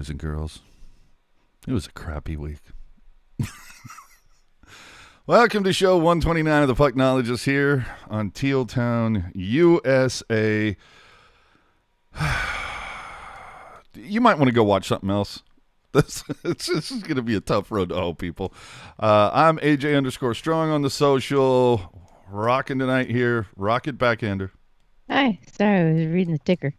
boys and girls. It was a crappy week. Welcome to show 129 of the Pucknologists here on Teal Town, USA. You might want to go watch something else. This is going to be a tough road to hoe, people. I'm AJ_Strong on the social. Rocking tonight here. Rocket Backhander. Hi. Sorry, I was reading the ticker.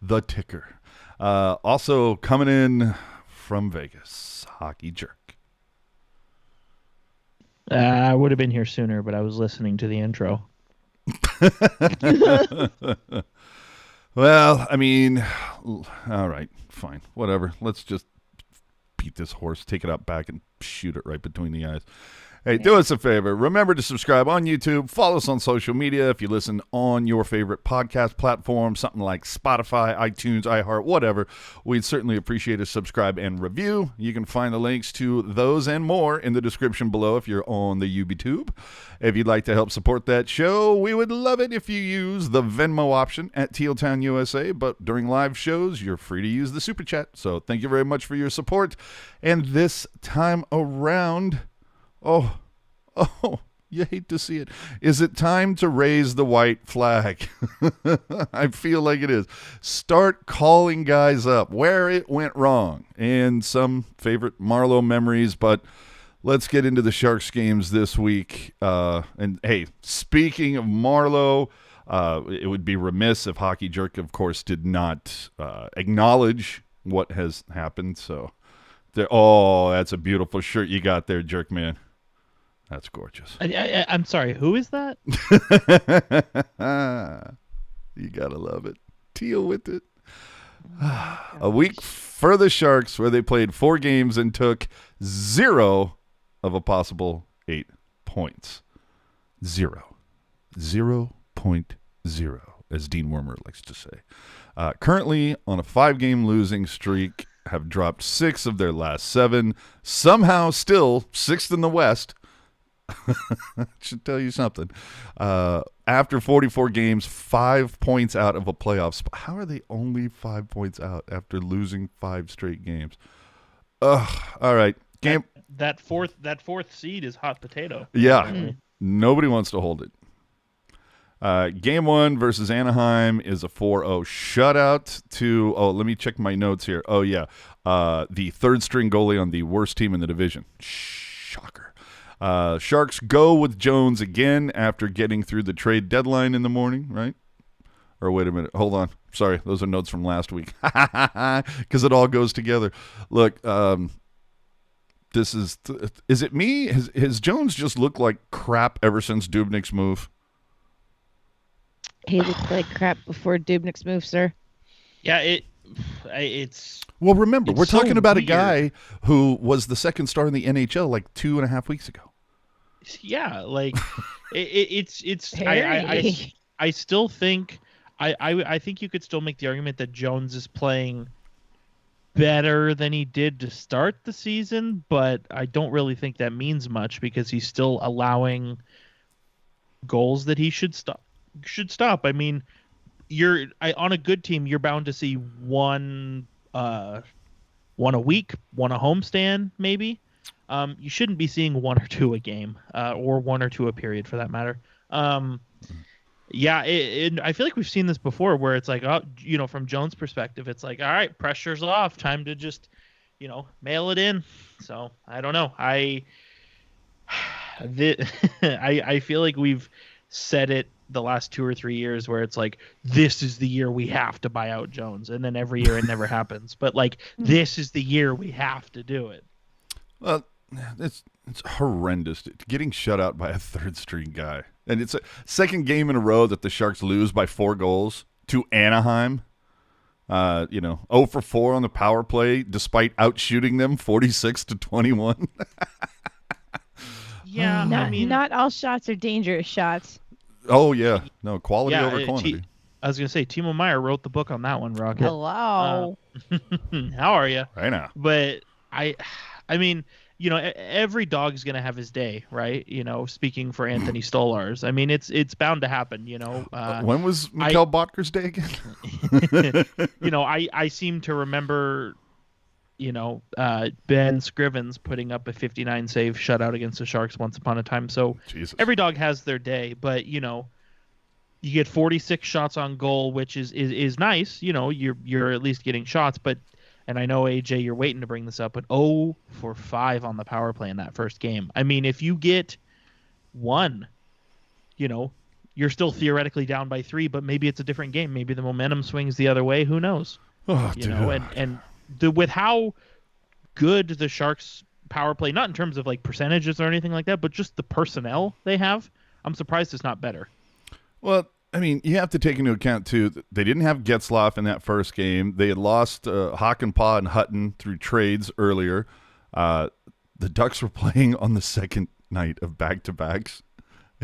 The ticker. Also coming in from Vegas, Hockey Jerk. I would have been here sooner, but I was listening to the intro. Well, I mean, all right, fine, whatever. Let's just beat this horse, take it out back, and shoot it right between the eyes. Hey, do us a favor. Remember to subscribe on YouTube. Follow us on social media. If you listen on your favorite podcast platform, something like Spotify, iTunes, iHeart, whatever, we'd certainly appreciate a subscribe and review. You can find the links to those and more in the description below if you're on the UBTube. If you'd like to help support that show, we would love it if you use the Venmo option at Teal Town USA. But during live shows, you're free to use the Super Chat. So thank you very much for your support. And this time around... Oh, you hate to see it. Is it time to raise the white flag? I feel like it is. Start calling guys up where it went wrong and some favorite Marleau memories, but let's get into the Sharks games this week. And hey, speaking of Marleau, it would be remiss if Hockey Jerk, of course, did not acknowledge what has happened. So, that's a beautiful shirt you got there, Jerk Man. That's gorgeous. I'm sorry, who is that? You gotta love it. Teal with it. A week for the Sharks where they played 4 games and took 0 of a possible 8 points. 0. 0.0, as Dean Wormer likes to say. Currently on a 5-game losing streak, have dropped 6 of their last 7. Somehow still 6th in the West. Should tell you something. After 44 games, 5 points out of a playoff spot. How are they only 5 points out after losing 5 straight games? All right. Game. That fourth seed is hot potato. Yeah. Nobody wants to hold it. Game 1 versus Anaheim is a 4-0 shutout to, let me check my notes here. Oh, yeah. The third string goalie on the worst team in the division. Shocker. Sharks go with Jones again after getting through the trade deadline in the morning, right? Or wait a minute. Hold on. Sorry. Those are notes from last week. Because it all goes together. Look, this is it me? Has Jones just looked like crap ever since Dubnyk's move? He looked like crap before Dubnyk's move, sir. Yeah, it's... Well, remember, we're talking about weird. A guy who was the second star in the NHL like 2.5 weeks ago. Yeah, like it's. Harry. I still think I think you could still make the argument that Jones is playing better than he did to start the season, but I don't really think that means much because he's still allowing goals that he should stop. I mean, on a good team, you're bound to see one a week, one a homestand, maybe. You shouldn't be seeing 1 or 2 a game, or 1 or 2 a period for that matter. Yeah, I feel like we've seen this before where it's like, from Jones' perspective, it's like, all right, pressure's off, time to just, mail it in. So I don't know. I feel like we've said it the last 2 or 3 years where it's like, this is the year we have to buy out Jones, and then every year it never happens. But like, this is the year we have to do it. Well, it's horrendous. Getting shut out by a third string guy. And it's a second game in a row that the Sharks lose by 4 goals to Anaheim. 0 for 4 on the power play, despite outshooting them 46-21. Yeah, not all shots are dangerous shots. Oh, yeah. No, quality over quantity. I was going to say, Timo Meyer wrote the book on that one, Rocket. Hello. How are you? Right now. But I mean, every dog's going to have his day, right? Speaking for Anthony Stolarz. I mean, it's bound to happen, When was Mikhail Botker's day again? I seem to remember Ben Scrivens putting up a 59 save shutout against the Sharks once upon a time. So Jesus. every dog has their day, but you get 46 shots on goal, which is nice. You're at least getting shots, but and I know AJ, you're waiting to bring this up, but 0 for 5 on the power play in that first game. I mean, if you get one, you're still theoretically down by 3, but maybe it's a different game. Maybe the momentum swings the other way. Who knows? Oh, With how good the Sharks power play, not in terms of like percentages or anything like that, but just the personnel they have, I'm surprised it's not better. Well, I mean, you have to take into account, too, they didn't have Getzlaf in that first game. They had lost Hakanpää and Hutton through trades earlier. The Ducks were playing on the second night of back-to-backs,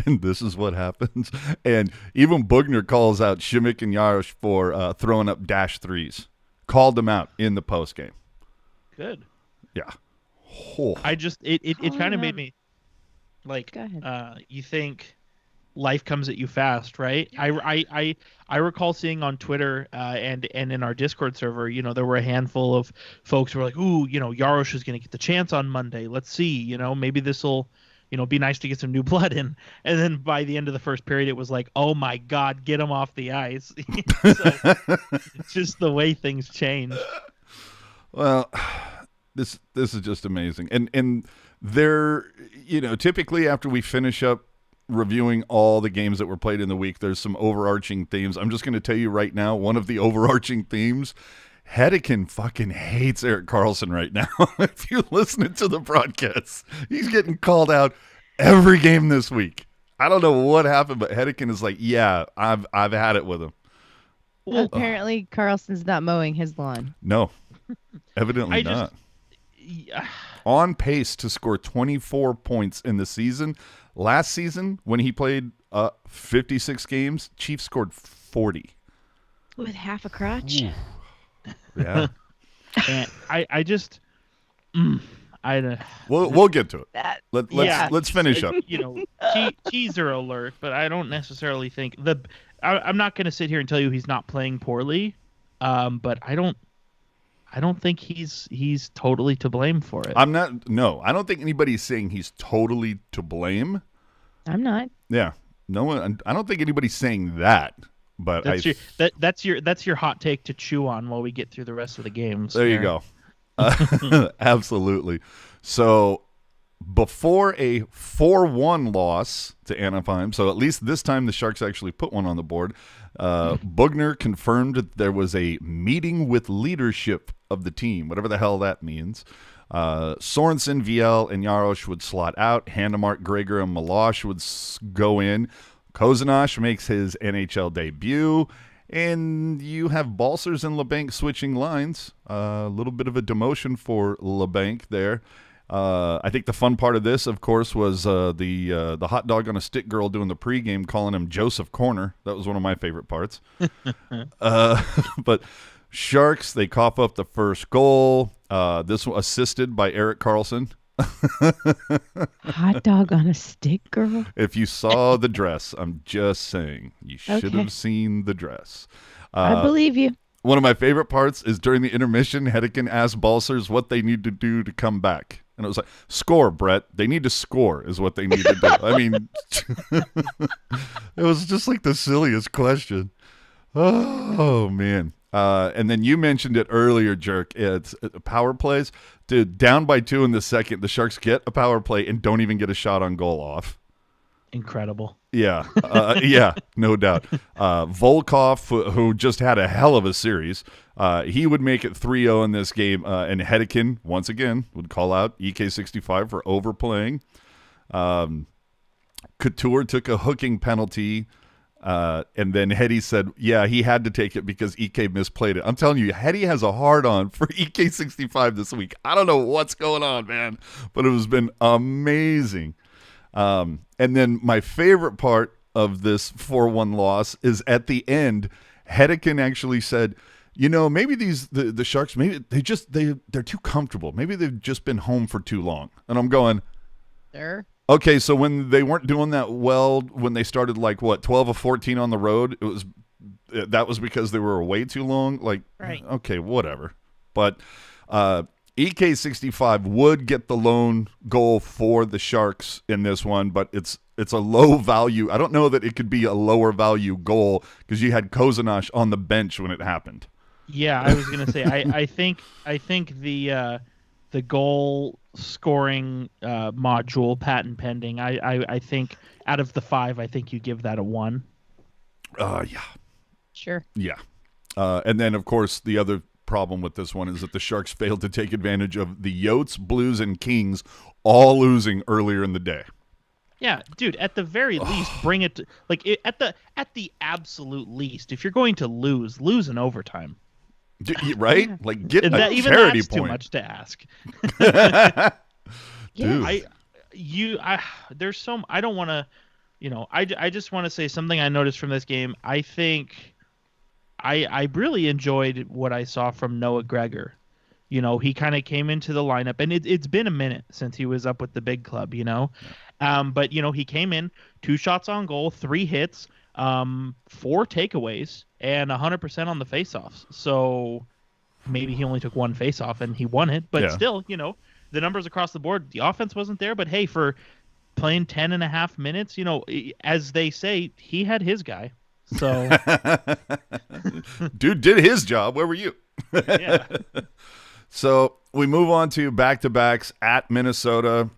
and this is what happens. And even Bugner calls out Šimik and Jaroš for throwing up dash threes. Called them out in the postgame. Good. Yeah. Oh. I just, it kind of made me, like, Go ahead. you think life comes at you fast, right? I recall seeing on Twitter and in our Discord server, there were a handful of folks who were like, "Ooh, Jaroš is going to get the chance on Monday. Let's see, maybe this will, be nice to get some new blood in." And then by the end of the first period, it was like, "Oh my God, get him off the ice!" So it's just the way things change. Well, this is just amazing, and there, typically after we finish up reviewing all the games that were played in the week, there's some overarching themes. I'm just going to tell you right now, one of the overarching themes, Hedeken fucking hates Erik Karlsson right now. If you're listening to the broadcast, he's getting called out every game this week. I don't know what happened, but Hedeken is like, yeah, I've had it with him. Well, apparently, Carlson's not mowing his lawn. No, evidently not. On pace to score 24 points in the season. Last season, when he played 56 games, Chiefs scored 40. With half a crotch? Ooh. Yeah. And I just... We'll get to it. Let's finish up. Teaser alert, but I don't necessarily think... I'm not going to sit here and tell you he's not playing poorly, but I don't think he's totally to blame for it. I don't think anybody's saying he's totally to blame. I'm not. Yeah. No one. I don't think anybody's saying that. But that's your hot take to chew on while we get through the rest of the games. There you go. Absolutely. So before a 4-1 loss to Anaheim, so at least this time the Sharks actually put one on the board, Bugner confirmed that there was a meeting with leadership of the team, whatever the hell that means. Sorensen, Viel, and Jaroš would slot out. Handemark, Gregor, and Miloš would go in. Kozanash makes his NHL debut. And you have Balcers and LeBanc switching lines. A little bit of a demotion for LeBanc there. I think the fun part of this, of course, was the hot dog on a stick girl doing the pregame calling him Joseph Corner. That was one of my favorite parts. But Sharks, they cough up the first goal. This was assisted by Erik Karlsson. Hot dog on a stick, girl? If you saw the dress, I'm just saying, you should have seen the dress. I believe you. One of my favorite parts is during the intermission, Hedeken asked Balcers what they need to do to come back. And it was like, score, Brett. They need to score is what they need to do. I mean, it was just like the silliest question. Oh, man. And then you mentioned it earlier, Jerk. It's power plays. Dude, down by 2 in the second, the Sharks get a power play and don't even get a shot on goal off. Incredible. Yeah. Yeah, no doubt. Volkov, who just had a hell of a series, he would make it 3-0 in this game. And Hedeken, once again, would call out EK65 for overplaying. Couture took a hooking penalty. And then Hetty said, yeah, he had to take it because EK misplayed it. I'm telling you, Hetty has a hard-on for EK65 this week. I don't know what's going on, man, but it has been amazing. And then my favorite part of this 4-1 loss is at the end, Hedeken actually said, maybe the Sharks, maybe they're too comfortable. Maybe they've just been home for too long. And I'm going, Sure. Okay, so when they weren't doing that well, when they started 12 of 14 on the road, that was because they were away too long. Right. Okay, whatever. But EK65 would get the lone goal for the Sharks in this one, but it's a low value. I don't know that it could be a lower value goal because you had Kozanash on the bench when it happened. Yeah, I was gonna say I think the goal scoring module patent pending. I think out of the 5, I think you give that a 1. Yeah. Sure. Yeah. And then, of course, the other problem with this one is that the Sharks failed to take advantage of the Yotes, Blues, and Kings all losing earlier in the day. Yeah, dude. At the very least, bring it to, at the absolute least. If you're going to lose in overtime. Right? Like, get a even charity that's point. too much to ask. Dude. There's some. I don't want to. I just want to say something I noticed from this game. I think I really enjoyed what I saw from Noah Gregor. He kind of came into the lineup, and it's been a minute since he was up with the big club. But he came in 2 shots on goal, 3 hits, 4 takeaways, and 100% on the faceoffs. So maybe he only took 1 faceoff and he won it, but still, the numbers across the board, the offense wasn't there. But hey, for playing 10.5 minutes, as they say, he had his guy. So dude did his job. Where were you? Yeah. So we move on to back-to-backs at Minnesota.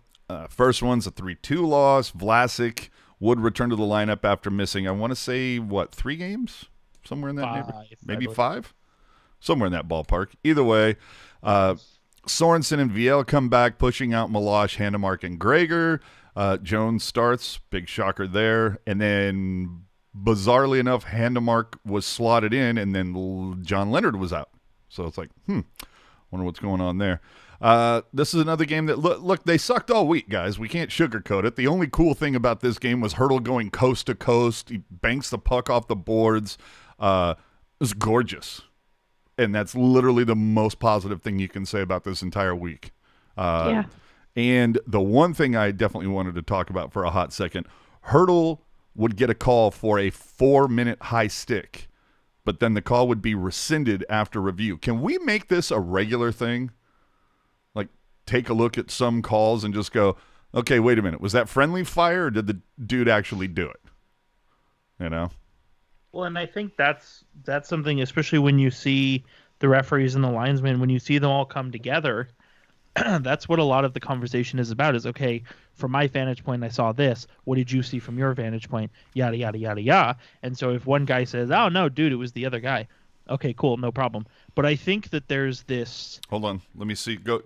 First one's a 3-2 loss. Vlasic would return to the lineup after missing, I want to say, 3 games? Somewhere in that neighborhood? Maybe 5? Somewhere in that ballpark. Either way, Sorensen and Viel come back, pushing out Milosh, Handemark, and Gregor. Jones starts. Big shocker there. And then, bizarrely enough, Handemark was slotted in, and then John Leonard was out. So it's like, wonder what's going on there. This is another game that, look, they sucked all week, guys. We can't sugarcoat it. The only cool thing about this game was Hurdle going coast to coast. He banks the puck off the boards. It was gorgeous. And that's literally the most positive thing you can say about this entire week. Yeah. And the one thing I definitely wanted to talk about for a hot second, Hurdle would get a call for a 4-minute high stick, but then the call would be rescinded after review. Can we make this a regular thing? Like, take a look at some calls and just go, okay, wait a minute. Was that friendly fire, or did the dude actually do it? Well, and I think that's something, especially when you see the referees and the linesmen, when you see them all come together, that's what a lot of the conversation is about. Is, okay, from my vantage point, I saw this. What did you see from your vantage point? Yada, yada, yada, yada. And so if one guy says, oh, no, dude, it was the other guy. Okay, cool, no problem. But I think that there's this... Hold on. Let me see. Go.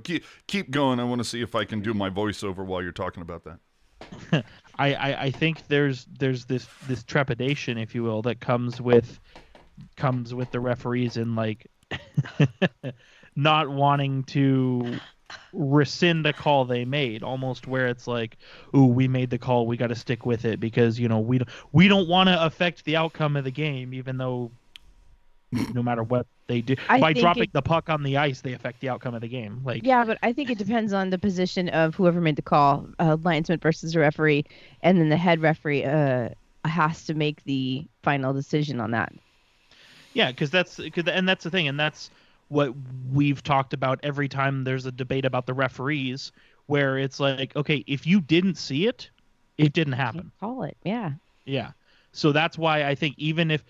Keep going. I want to see if I can do my voiceover while you're talking about that. I think there's this trepidation, if you will, that comes with the referees and, like, not wanting to rescind a call they made, almost where it's like, ooh, we made the call, we got to stick with it because we don't want to affect the outcome of the game, even though no matter what they do, by dropping the puck on the ice, they affect the outcome of the game. Like, yeah, but I think it depends on the position of whoever made the call, linesman versus a referee, and then the head referee has to make the final decision on that. Yeah, and that's the thing, and that's what we've talked about every time there's a debate about the referees, where it's like, okay, if you didn't see it, it didn't happen. Call it, yeah. Yeah. So that's why I think even if,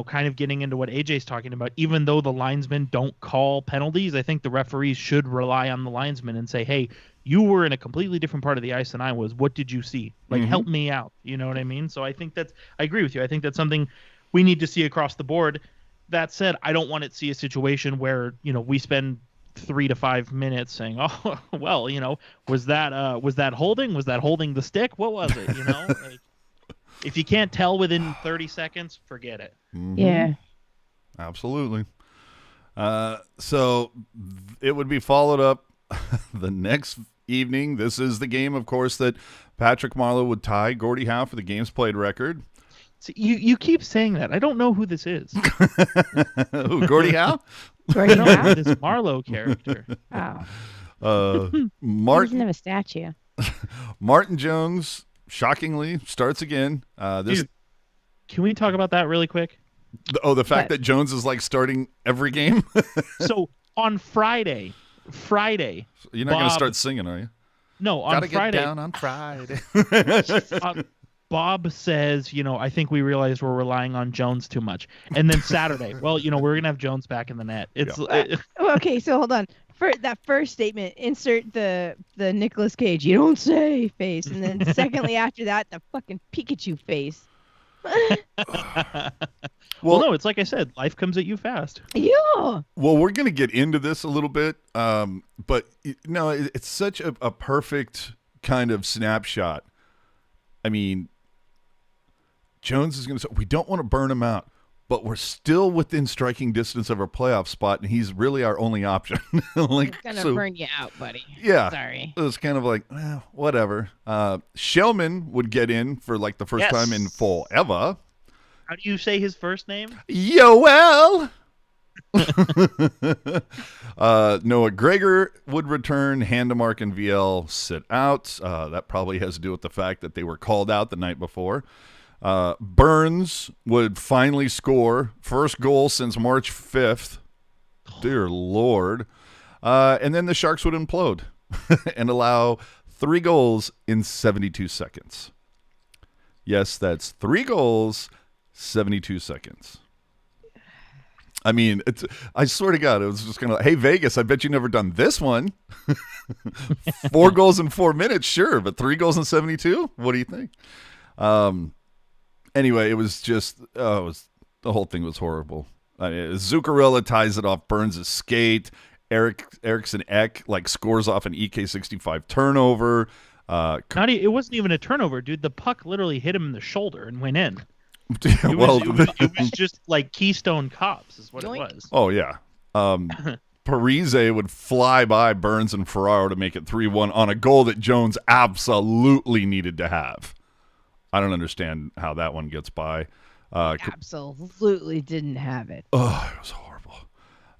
kind of getting into what AJ's talking about, even though the linesmen don't call penalties, I think the referees should rely on the linesmen and say, hey, you were in a completely different part of the ice than I was. What did you see? Like, help me out. You know what I mean? So I think I agree with you. I think that's something we need to see across the board. That said, I don't want to see a situation where, we spend 3 to 5 minutes saying, oh, well, was that holding? Was that holding the stick? What was it? Like, if you can't tell within 30 seconds, forget it. Mm-hmm. Yeah. Absolutely. So it would be followed up the next evening. This is the game, of course, that Patrick Marleau would tie Gordie Howe for the games played record. So you keep saying that. I don't know who this is. Who, Gordie Howe? Gordie Howe? This Marleau character. Oh. He doesn't have a statue. Martin Jones, shockingly, starts again. Dude, can we talk about that really quick? The fact that Jones is like starting every game. So on Friday, Friday. You're not going to Bob- start singing, are you? No, on Gotta Friday. get down on Friday. Bob says, I think we realized we're relying on Jones too much. And then Saturday, well, we're gonna have Jones back in the net. It's Okay, so hold on. For that first statement, insert the Nicolas Cage "you don't say" face, and then secondly after that, the fucking Pikachu face. well, no, it's like I said, life comes at you fast. Yeah. Well, we're going to get into this a little bit, but no, it's such a perfect kind of snapshot. I mean, Jones is going to say, we don't want to burn him out, but we're still within striking distance of our playoff spot, and he's really our only option. It's going to burn you out, buddy. Yeah. Sorry. It was kind of like, whatever. Shellman would get in for like the first time in forever. How do you say his first name? Yoel. Noah Gregor would return. Handemark and VL sit out. That probably has to do with the fact that they were called out the night before. Burns would finally score. First goal since March 5th. Dear Lord. And then the Sharks would implode and allow 3 goals in 72 seconds. Yes, that's 3 goals, 72 seconds. I mean, I swear to God, it was just kind of like, hey, Vegas, I bet you never done this one. 4 goals in 4 minutes, sure, but 3 goals in 72? What do you think? Anyway, it was just, the whole thing was horrible. I mean, Zuccarello ties it off Burns' skate. Eriksson Ek scores off an EK65 turnover. It wasn't even a turnover, dude. The puck literally hit him in the shoulder and went in. It was just like Keystone Cops is what it was. Oh, yeah. Parise would fly by Burns and Ferraro to make it 3-1 on a goal that Jones absolutely needed to have. I don't understand how that one gets by. Absolutely didn't have it. Oh, it was horrible.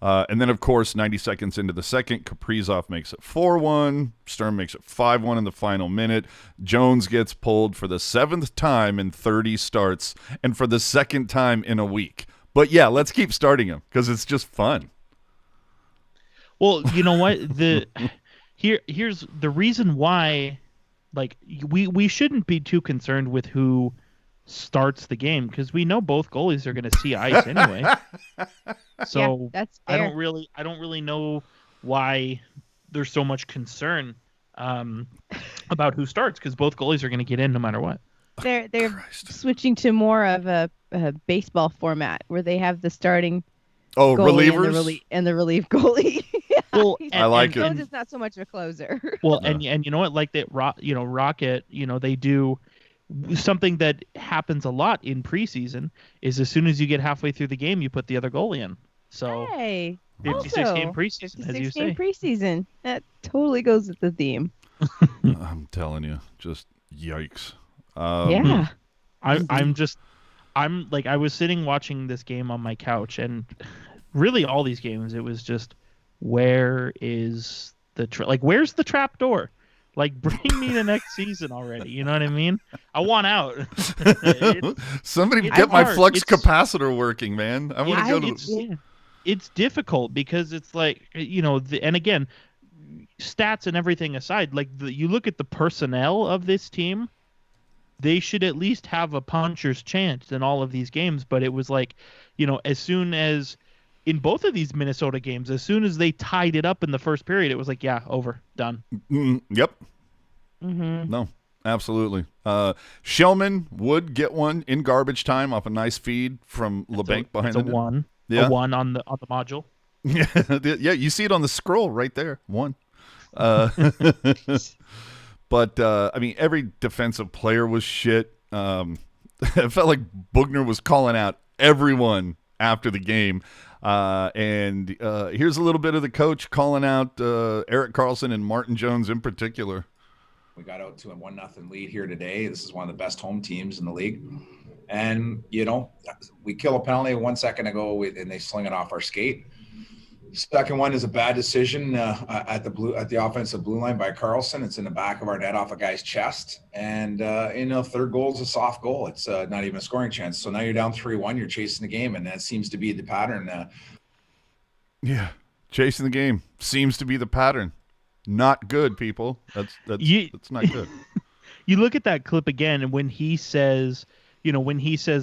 And then, of course, 90 seconds into the second, Kaprizov makes it 4-1. Sturm makes it 5-1 in the final minute. Jones gets pulled for the 7th time in 30 starts and for the 2nd time in a week. But, yeah, let's keep starting him because it's just fun. Well, you know what? Here's the reason why, we shouldn't be too concerned with who starts the game because we know both goalies are going to see ice anyway. So yeah, that's fair. I don't really know why there's so much concern about who starts because both goalies are going to get in no matter what. They're switching to more of a baseball format where they have the starting relievers and the relief goalie. Well, I like it. Jones is not so much of a closer. Well, and you know what, like that, Rocket, they do something that happens a lot in preseason is as soon as you get halfway through the game, you put the other goalie in. So 56 game preseason, 56 as you game say. preseason. That totally goes with the theme. I'm telling you, just yikes. Yeah. I was sitting watching this game on my couch, and really all these games, it was just, where is where's the trap door? Bring me the next season already. You know what I mean? I want out. Somebody get my flux capacitor working, man. I want to go to. It's difficult because it's and again, stats and everything aside, you look at the personnel of this team, they should at least have a puncher's chance in all of these games. But it was as soon as in both of these Minnesota games, as soon as they tied it up in the first period, it was over, done. Yep. Mm-hmm. No, absolutely. Shellman would get one in garbage time off a nice feed from LeBanc behind the one. Yeah. A 1 on the module. Yeah, you see it on the scroll right there. 1. But I mean, every defensive player was shit. It felt like Bugner was calling out everyone after the game. And here's a little bit of the coach calling out Erik Karlsson and Martin Jones in particular. We got out to a 1-0 lead here today. This is one of the best home teams in the league. And, we kill a penalty 1 second ago and they sling it off our skate. Second one is a bad decision at the offensive blue line by Karlsson. It's in the back of our net off a guy's chest. And, third goal is a soft goal. It's not even a scoring chance. So now you're down 3-1. You're chasing the game. And that seems to be the pattern. Yeah. Chasing the game seems to be the pattern. Not good, people. That's not good. You look at that clip again, and when he says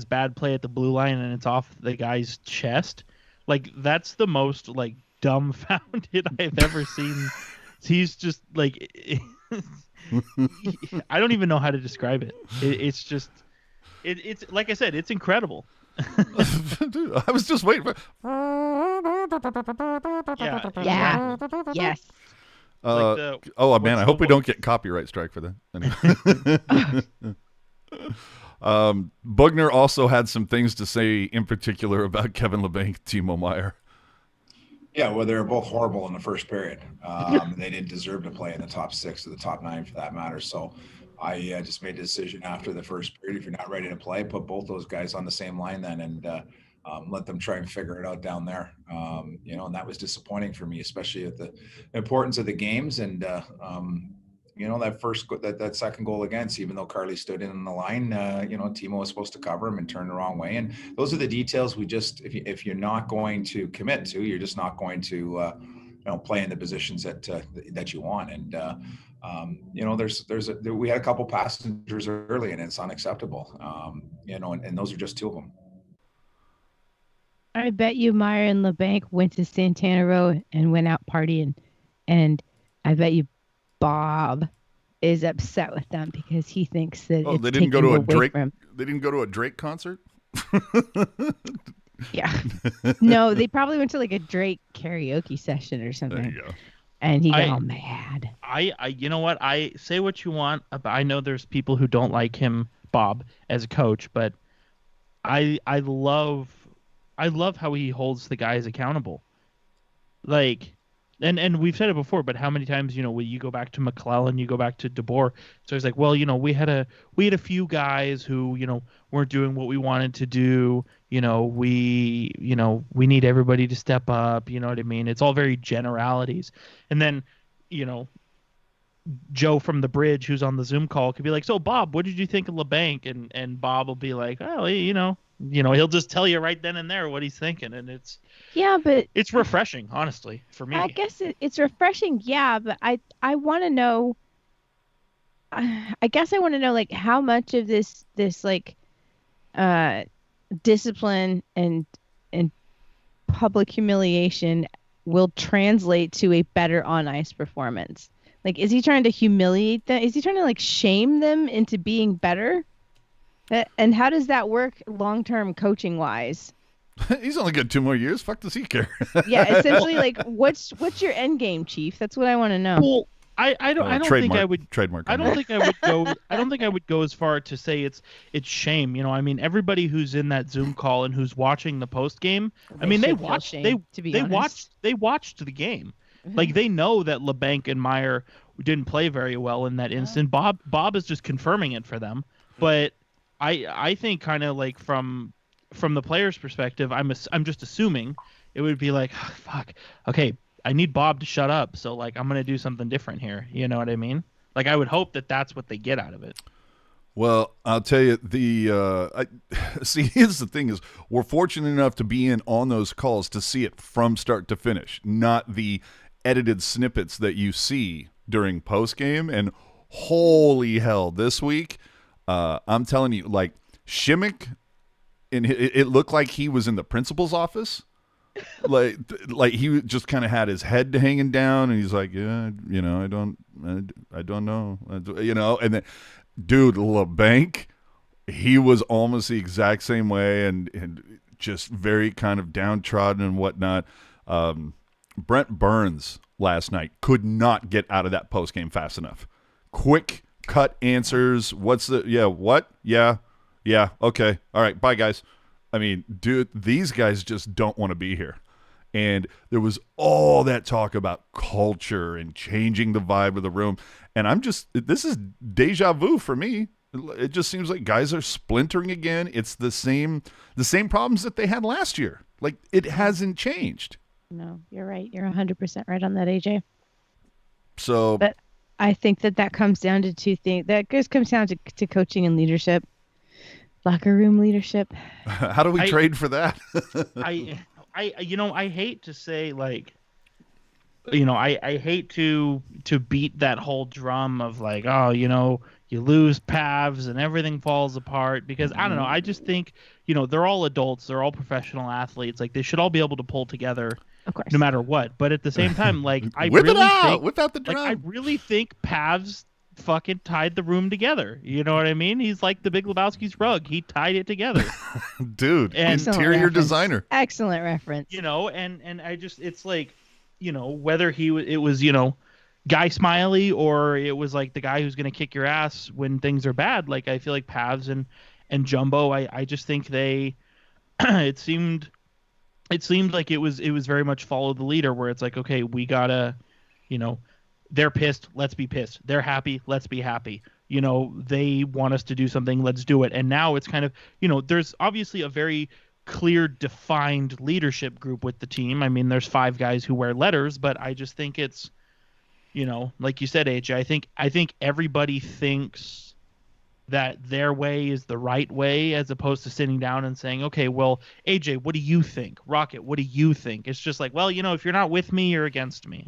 bad play at the blue line and it's off the guy's chest, like that's the most like dumbfounded I've ever seen. He's just like, I don't even know how to describe it. It's just, it's like I said, it's incredible. Dude, I was just waiting for. Yeah. Yes. Oh man, I hope we don't get copyright strike for that. Anyway. Bugner also had some things to say, in particular about Kevin LeBanc, Timo Meier. Yeah, well, they were both horrible in the first period. They didn't deserve to play in the top 6 or the top 9 for that matter. So I just made a decision after the first period. If you're not ready to play, put both those guys on the same line then, and let them try and figure it out down there. And that was disappointing for me, especially at the importance of the games. And that second goal against, even though Carly stood in the line, Timo was supposed to cover him and turn the wrong way. And those are the details we just, if you're not going to commit to, you're just not going to, play in the positions that you want. And, we had a couple passengers early and it's unacceptable. And those are just 2 of them. I bet you Meier and LeBanc went to Santana Row and went out partying, and I bet you Bob is upset with them because he thinks that they didn't go to a Drake. They didn't go to a Drake concert. Yeah, no, they probably went to like a Drake karaoke session or something. There you go. And he got all mad. You know what? I say what you want, but I know there's people who don't like him, Bob, as a coach, but I love how he holds the guys accountable. Like, and we've said it before, but how many times, when you go back to McClellan, you go back to DeBoer, so he's like, well, we had a few guys who, weren't doing what we wanted to do. We need everybody to step up. You know what I mean? It's all very generalities. And then, Joe from the bridge, who's on the Zoom call, could be like, so Bob, what did you think of LeBanc? And Bob will be like, oh, he'll just tell you right then and there what he's thinking. And but it's refreshing, honestly, for me. I guess it's refreshing. Yeah. But I want to know, I guess I want to know, like, how much of this like, discipline and public humiliation will translate to a better on ice performance. Like, is he trying to humiliate them? Is he trying to like shame them into being better? And how does that work long-term coaching wise? He's only got 2 more years. Fuck does he care? Yeah, essentially, like, what's your end game, Chief? That's what I want to know. Well, I don't think I would trademark. I don't think I would go. I don't think I would go as far to say it's shame. I mean, everybody who's in that Zoom call and who's watching the post game, they watched the game. Mm-hmm. Like, they know that LeBanc and Meier didn't play very well in that instant. Bob is just confirming it for them. But I think kind of like from the player's perspective, I'm just assuming it would be like, oh, fuck, okay, I need Bob to shut up, so like I'm gonna do something different here. You know what I mean? Like, I would hope that that's what they get out of it. Well, I'll tell you, here's the thing is, we're fortunate enough to be in on those calls to see it from start to finish, not the edited snippets that you see during post game. And holy hell, this week, I'm telling you, like, Shimmick, it looked like he was in the principal's office. like he just kind of had his head hanging down, and he's like, yeah, I don't know, and then, dude, LeBanc, he was almost the exact same way, and just very kind of downtrodden and whatnot. Brent Burns last night could not get out of that post game fast enough. Quick cut answers. Yeah, okay, all right, bye guys. I mean, dude, these guys just don't want to be here. And there was all that talk about culture and changing the vibe of the room. And this is deja vu for me. It just seems like guys are splintering again. It's the same problems that they had last year. Like, it hasn't changed. No, you're right. You're 100% right on that, AJ. So, but I think that comes down to 2 things. That just comes down to coaching and leadership. Locker room leadership. How do we trade for that? I hate to say, like, I hate to beat that whole drum of like, oh, you lose Pavs and everything falls apart because I don't know. I just think, they're all adults, they're all professional athletes. Like they should all be able to pull together Of course. no matter what. But at the same time, like Whip out the drum. I really think Pavs fucking tied the room together. You know what I mean? He's like the Big Lebowski's rug. He tied it together. Dude, And- Excellent interior reference. designer. Excellent reference. And I just, it's like, whether it was, Guy Smiley or it was like the guy who's going to kick your ass when things are bad. Like I feel like Pavs and Jumbo, I just think they, it seemed like it was very much follow the leader where it's like, okay, we gotta, they're pissed, let's be pissed. They're happy, let's be happy. They want us to do something, let's do it. And now it's kind of, there's obviously a very clear defined leadership group with the team. I mean, there's 5 guys who wear letters, but I just think it's, like you said, AJ, I think everybody thinks that their way is the right way as opposed to sitting down and saying, okay, well, AJ, what do you think? Rocket, what do you think? It's just like, well, if you're not with me, you're against me,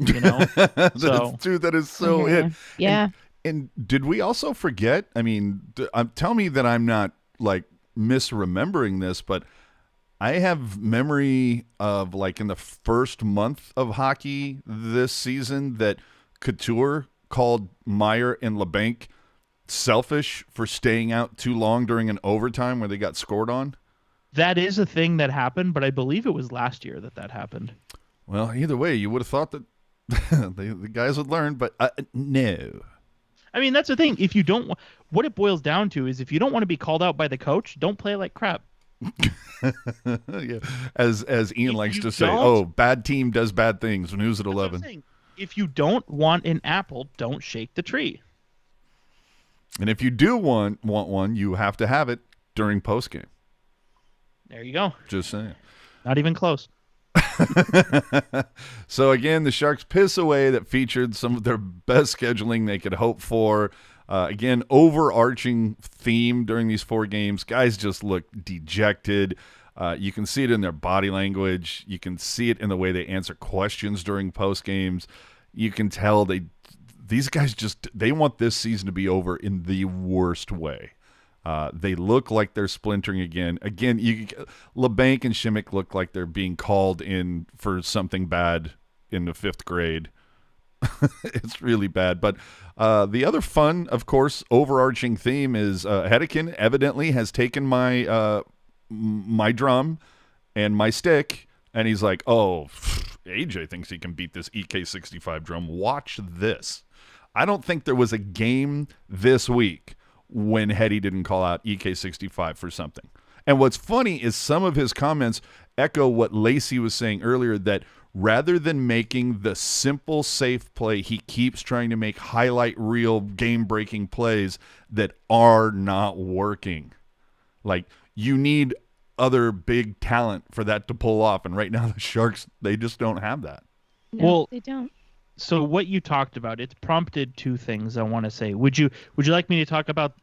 So Dude, that is so it. Yeah. And did we also forget? I mean, tell me that I'm not like misremembering this, but I have memory of like in the first month of hockey this season that Couture called Meyer and LeBanc selfish for staying out too long during an overtime where they got scored on. that is a thing that happened, but I believe it was last year that happened. Well, either way, you would have thought that the guys would learn, but no. I mean, that's the thing. If you don't, what it boils down to is if you don't want to be called out by the coach, don't play like crap. Yeah. As Ian If likes you to say, don't- oh, bad team does bad things when who's at That's what I'm 11. saying. If you don't want an apple, don't shake the tree. And if you do want one, you have to have it during postgame. There you go. Just saying. Not even close. So again, the Sharks piss away that featured some of their best scheduling they could hope for. Again, overarching theme during these 4 games. Guys just look dejected. You can see it in their body language. You can see it in the way they answer questions during post games. You can tell these guys they want this season to be over in the worst way. They look like they're splintering again. Again, LeBanc and Shimmick look like they're being called in for something bad in the 5th grade. It's really bad. But the other fun, of course, overarching theme is Hedeken evidently has taken my my drum and my stick, and he's like, oh, AJ thinks he can beat this EK65 drum. Watch this. I don't think there was a game this week when Hetty didn't call out EK65 for something. And what's funny is some of his comments echo what Lacey was saying earlier, that rather than making the simple, safe play, he keeps trying to make highlight reel, game-breaking plays that are not working. Like, you need other big talent for that to pull off. And right now the Sharks, they just don't have that. No, Well- they don't. So what you talked about, it's prompted 2 things I want to say. Would you like me to talk about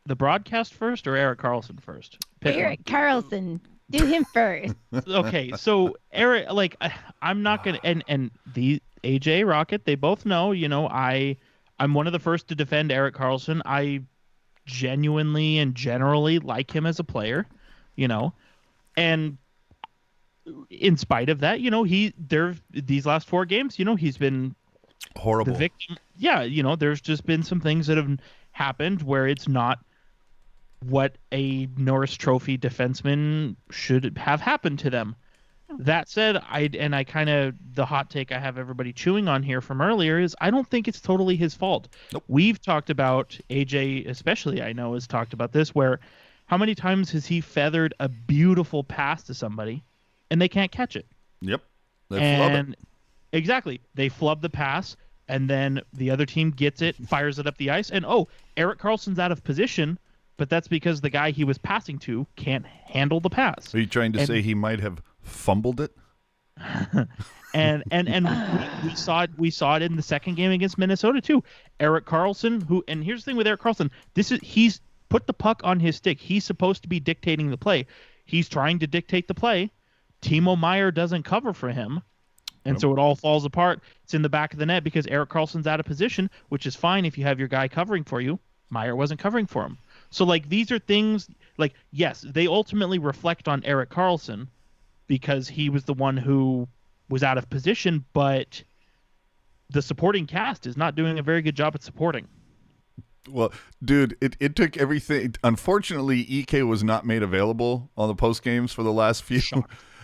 the broadcast first or Erik Karlsson first? Pick one. Erik Karlsson, do him first. Okay, so Erik, like, I'm not gonna, and the AJ Rocket, they both know, I'm one of the first to defend Erik Karlsson. I genuinely and generally like him as a player, and in spite of that, these last 4 games, he's been Horrible. the victim. Yeah, there's just been some things that have happened where it's not what a Norris Trophy defenseman should have happened to them. That said, the hot take I have everybody chewing on here from earlier is I don't think it's totally his fault. Nope. We've talked about, AJ especially, I know, has talked about this, where how many times has he feathered a beautiful pass to somebody and they can't catch it? Yep. They flub it. Exactly. They flub the pass, and then the other team gets it, fires it up the ice, and Erik Karlsson's out of position, but that's because the guy he was passing to can't handle the pass. Are you trying to say he might have fumbled it? And we saw it in the second game against Minnesota too. Erik Karlsson, and here's the thing with Erik Karlsson, he's put the puck on his stick. He's supposed to be dictating the play. He's trying to dictate the play. Timo Meier doesn't cover for him. And so it all falls apart. It's in the back of the net because Erik Karlsson's out of position, which is fine if you have your guy covering for you. Meyer wasn't covering for him. So, like, these are things, like, yes, they ultimately reflect on Erik Karlsson because he was the one who was out of position, but the supporting cast is not doing a very good job at supporting. Well, dude, it took everything. Unfortunately, EK was not made available on the post games for the last few.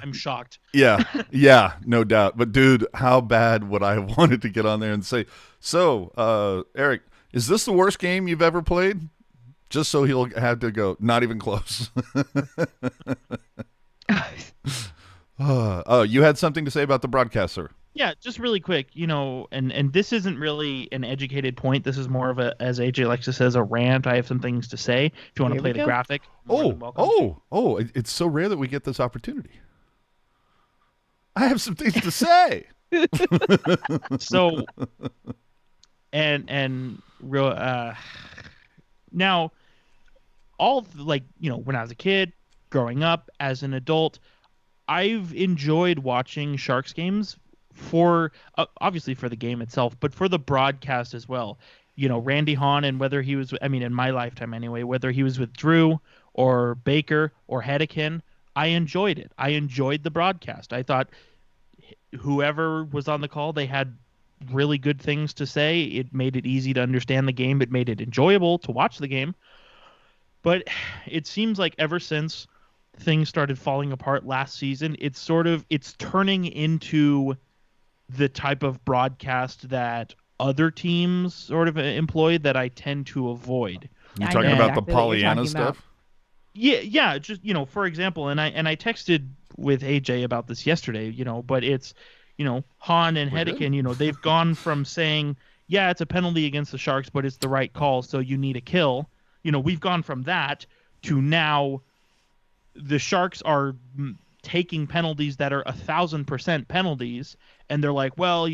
I'm shocked. Yeah, no doubt. But dude, how bad would I have wanted to get on there and say, so, Erik, is this the worst game you've ever played? Just so he'll have to go, not even close. Oh, you had something to say about the broadcaster. Yeah, just really quick, and this isn't really an educated point. This is more of a, as AJ likes to says, a rant. I have some things to say. If you want to play the graphic. It's so rare that we get this opportunity. I have some things to say. So, and real, now, when I was a kid, growing up, as an adult, I've enjoyed watching Sharks games for obviously for the game itself, but for the broadcast as well. Randy Hahn, and whether he was, in my lifetime anyway, whether he was with Drew or Baker or Hedican, I enjoyed it. I enjoyed the broadcast. I thought whoever was on the call, they had really good things to say. It made it easy to understand the game. It made it enjoyable to watch the game. But it seems like ever since things started falling apart last season, it's turning into the type of broadcast that other teams sort of employ that I tend to avoid. You're talking about the Pollyanna stuff? Yeah, just for example, and I texted with AJ about this yesterday, but it's Hahn and Hedican, they've gone from saying, yeah, it's a penalty against the Sharks, but it's the right call, so you need a kill. We've gone from that to now the Sharks are taking penalties that are 1,000% penalties, and they're like, well,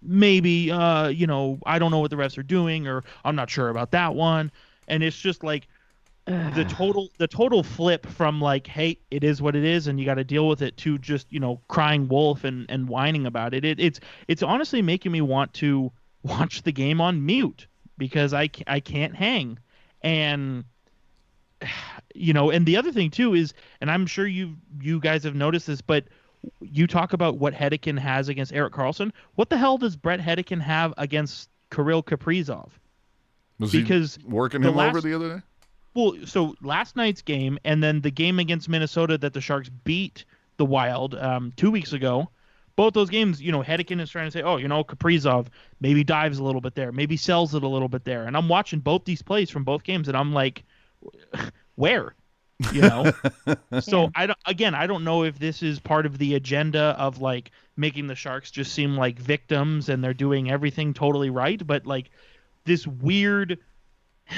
maybe, I don't know what the refs are doing, or I'm not sure about that one. And it's just like the total flip from like, hey, it is what it is, and you got to deal with it, to just, crying wolf and whining about it. It's honestly making me want to watch the game on mute because I can't hang. And and the other thing too is, and I'm sure you guys have noticed this, but you talk about what Hedican has against Erik Karlsson. What the hell does Brett Hedican have against Kirill Kaprizov? Was he working him over the other day? Well, so last night's game, and then the game against Minnesota that the Sharks beat the Wild 2 weeks ago, both those games, Hedican is trying to say, Kaprizov maybe dives a little bit there, maybe sells it a little bit there. And I'm watching both these plays from both games, and I'm like, where? So I don't know if this is part of the agenda of like making the Sharks just seem like victims and they're doing everything totally right, but like this weird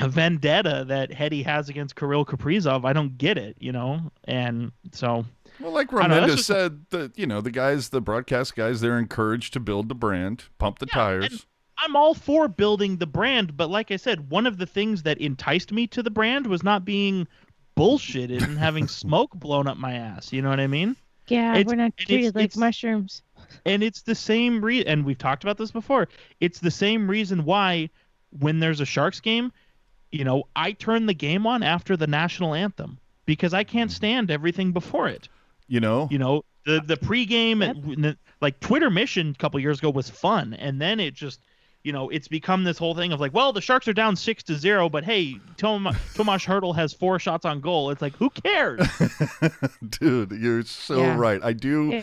vendetta that Hedy has against Kirill Kaprizov, I don't get it, and so. Well, like Raminda said, the broadcast guys, they're encouraged to build the brand, pump the tires. I'm all for building the brand, but like I said, one of the things that enticed me to the brand was not being bullshitted and having smoke blown up my ass. You know what I mean? Yeah, we're not treated like mushrooms. And it's the same reason, and we've talked about this before, it's the same reason why when there's a Sharks game, I turn the game on after the national anthem because I can't stand everything before it. The pregame, like Twitter Mission a couple years ago was fun, and then it just, it's become this whole thing of like, well, the Sharks are down 6-0, but hey, Tomas Hertl has 4 shots on goal. It's like, who cares? Dude, you're so right. I do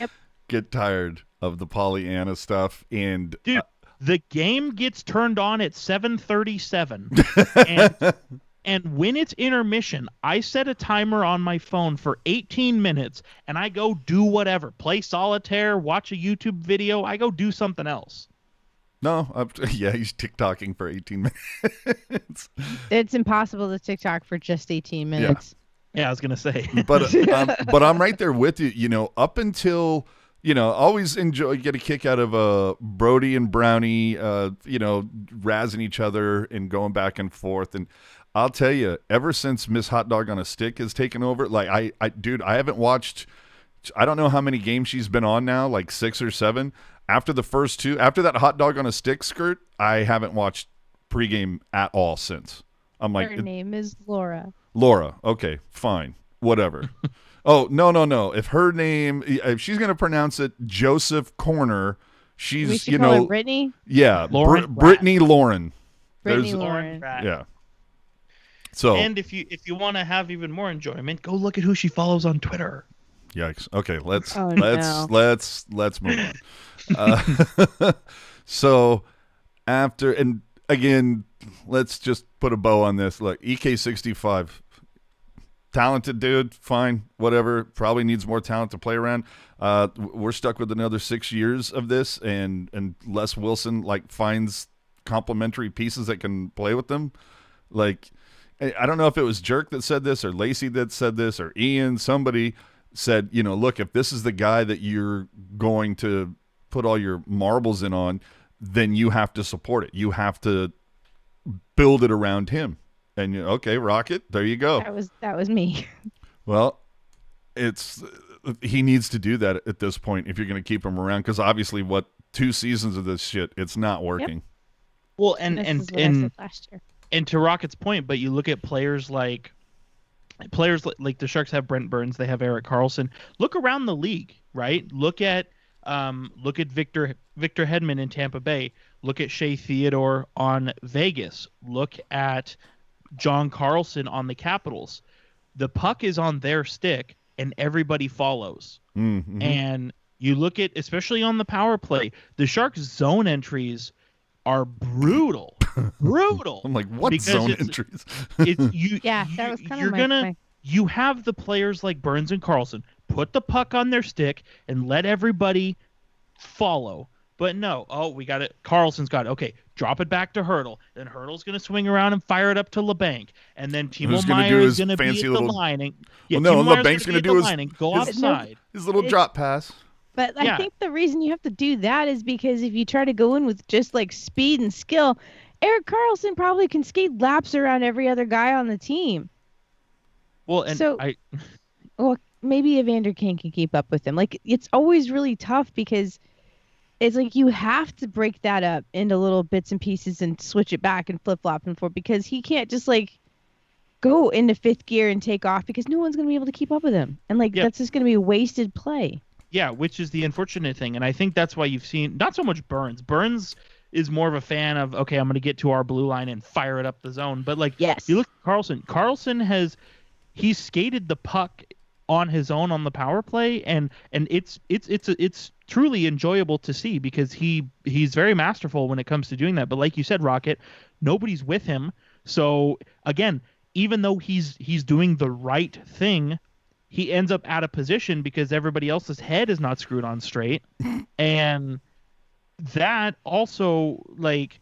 get tired of the Pollyanna stuff, and dude, the game gets turned on at 7:37, and when it's intermission, I set a timer on my phone for 18 minutes, and I go do whatever. Play solitaire, watch a YouTube video. I go do something else. No, he's TikToking for 18 minutes. It's impossible to TikTok for just 18 minutes. Yeah, I was going to say. But I'm right there with you, up until... always get a kick out of Brody and Brownie, razzing each other and going back and forth. And I'll tell you, ever since Miss Hot Dog on a Stick has taken over, like I haven't watched I don't know how many games she's been on now, like 6 or 7. After the first 2, after that hot dog on a stick skirt, I haven't watched pregame at all since. I'm like, Her name is Laura. Laura. Okay, fine, whatever. Oh, no. If she's gonna pronounce it Joseph Corner, We she's should call her Brittany. yeah, Lauren Brittany Lauren. Brittany There's- Lauren. Yeah. So And if you want to have even more enjoyment, go look at who she follows on Twitter. yikes. Okay, let's Oh, let's move on. So after, and again, let's just put a bow on this. Look, EK65, talented dude, fine, whatever. Probably needs more talent to play around. We're stuck with another 6 years of this, and Les Wilson like finds complementary pieces that can play with them. Like, I don't know if it was Jerk that said this or Lacey that said this or Ian. Somebody said, look, if this is the guy that you're going to put all your marbles in on, then you have to support it. You have to build it around him. And okay, Rocket, there you go. That was me. Well, he needs to do that at this point if you're going to keep him around, because obviously, 2 seasons of this shit, it's not working. Well, This is what I said last year. and to Rocket's point, but you look at players like the Sharks have Brent Burns, they have Erik Karlsson. Look around the league, right? Look at Victor Hedman in Tampa Bay. Look at Shea Theodore on Vegas. Look at John Carlson on the Capitals. The puck is on their stick, and everybody follows. Mm-hmm. And you look at, especially on the power play, the Sharks' zone entries are brutal. I'm like, what Because zone it's- entries? Yeah, that was kind of my You have the players like Burns and Carlson put the puck on their stick and let everybody follow. But no, we got it. Carlson's got it. Okay, drop it back to Hurdle. Then Hurdle's going to swing around and fire it up to LeBanc. And then Timo Who's gonna Meyer do is his going to be fancy at little- the line. And, Well, no, Timo Meyer's LeBanc's gonna gonna do be at the his- line and go his- offside. His little drop pass. But Yeah. I think the reason you have to do that is because if you try to go in with just like speed and skill, Erik Karlsson probably can skate laps around every other guy on the team. Well, and So- I Well, maybe Evander Kane can keep up with him. Like, it's always really tough because it's like you have to break that up into little bits and pieces and switch it back and flip-flop and forth, because he can't just like go into 5th gear and take off, because no one's going to be able to keep up with him. And like, Yep. that's just going to be a wasted play. Yeah, which is the unfortunate thing. And I think that's why you've seen not so much Burns. Burns is more of a fan of, okay, I'm going to get to our blue line and fire it up the zone. But like, Yes. you look at Carlson. Carlson he's skated the puck on his own on the power play, and it's truly enjoyable to see, because he's very masterful when it comes to doing that. But like you said, Rocket, nobody's with him. So again, even though he's doing the right thing, he ends up out of position because everybody else's head is not screwed on straight. And that also, like,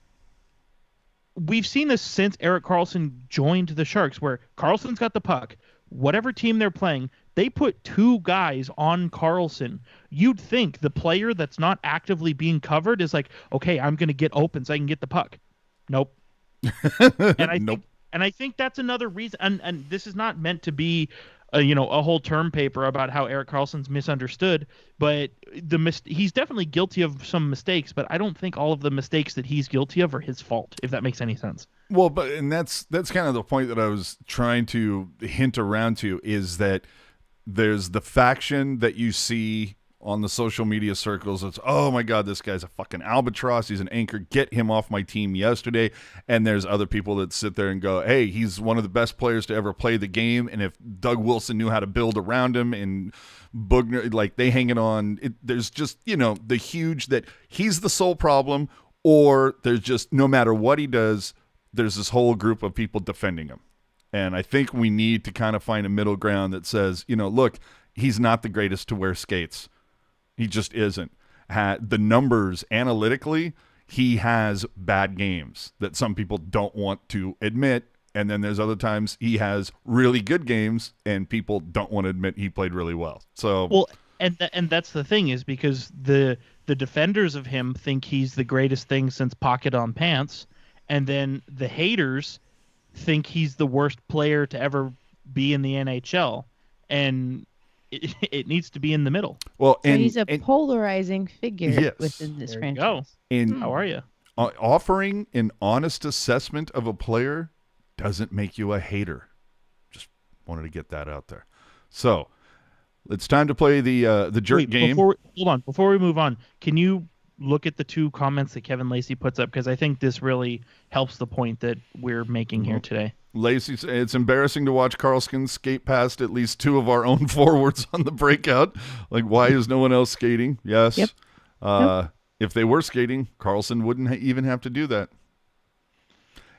we've seen this since Erik Karlsson joined the Sharks, where Karlsson's got the puck. Whatever team they're playing, they put 2 guys on Karlsson. You'd think the player that's not actively being covered is like, okay, I'm going to get open so I can get the puck. Nope. And I think that's another reason. And this is not meant to be a whole term paper about how Erik Karlsson's misunderstood, but he's definitely guilty of some mistakes, but I don't think all of the mistakes that he's guilty of are his fault, if that makes any sense. Well, and that's kind of the point that I was trying to hint around to, is that there's the faction that you see on the social media circles. It's, oh my God, this guy's a fucking albatross. He's an anchor. Get him off my team yesterday. And there's other people that sit there and go, hey, he's one of the best players to ever play the game. And if Doug Wilson knew how to build around him, and Bugner, like, they hang it on. There's just, the huge that he's the sole problem, or there's just, no matter what he does, there's this whole group of people defending him. And I think we need to kind of find a middle ground that says, look, he's not the greatest to wear skates. He just isn't. The numbers analytically, he has bad games that some people don't want to admit. And then there's other times he has really good games and people don't want to admit he played really well. So, well, and that's the thing, is because the defenders of him think he's the greatest thing since Pocket on Pants. And then the haters think he's the worst player to ever be in the NHL. And it needs to be in the middle. Well, So and he's a polarizing figure Yes. within this There you franchise. go. and How are you? offering an honest assessment of a player doesn't make you a hater. Just wanted to get that out there. So it's time to play the jerk game. Hold on. Before we move on, can you look at the two comments that Kevin Lacey puts up? Because I think this really helps the point that we're making here today. Lacey, it's embarrassing to watch Karlsson skate past at least two of our own forwards on the breakout. Like, why is no one else skating? Yes. Yep. If they were skating, Karlsson wouldn't even have to do that.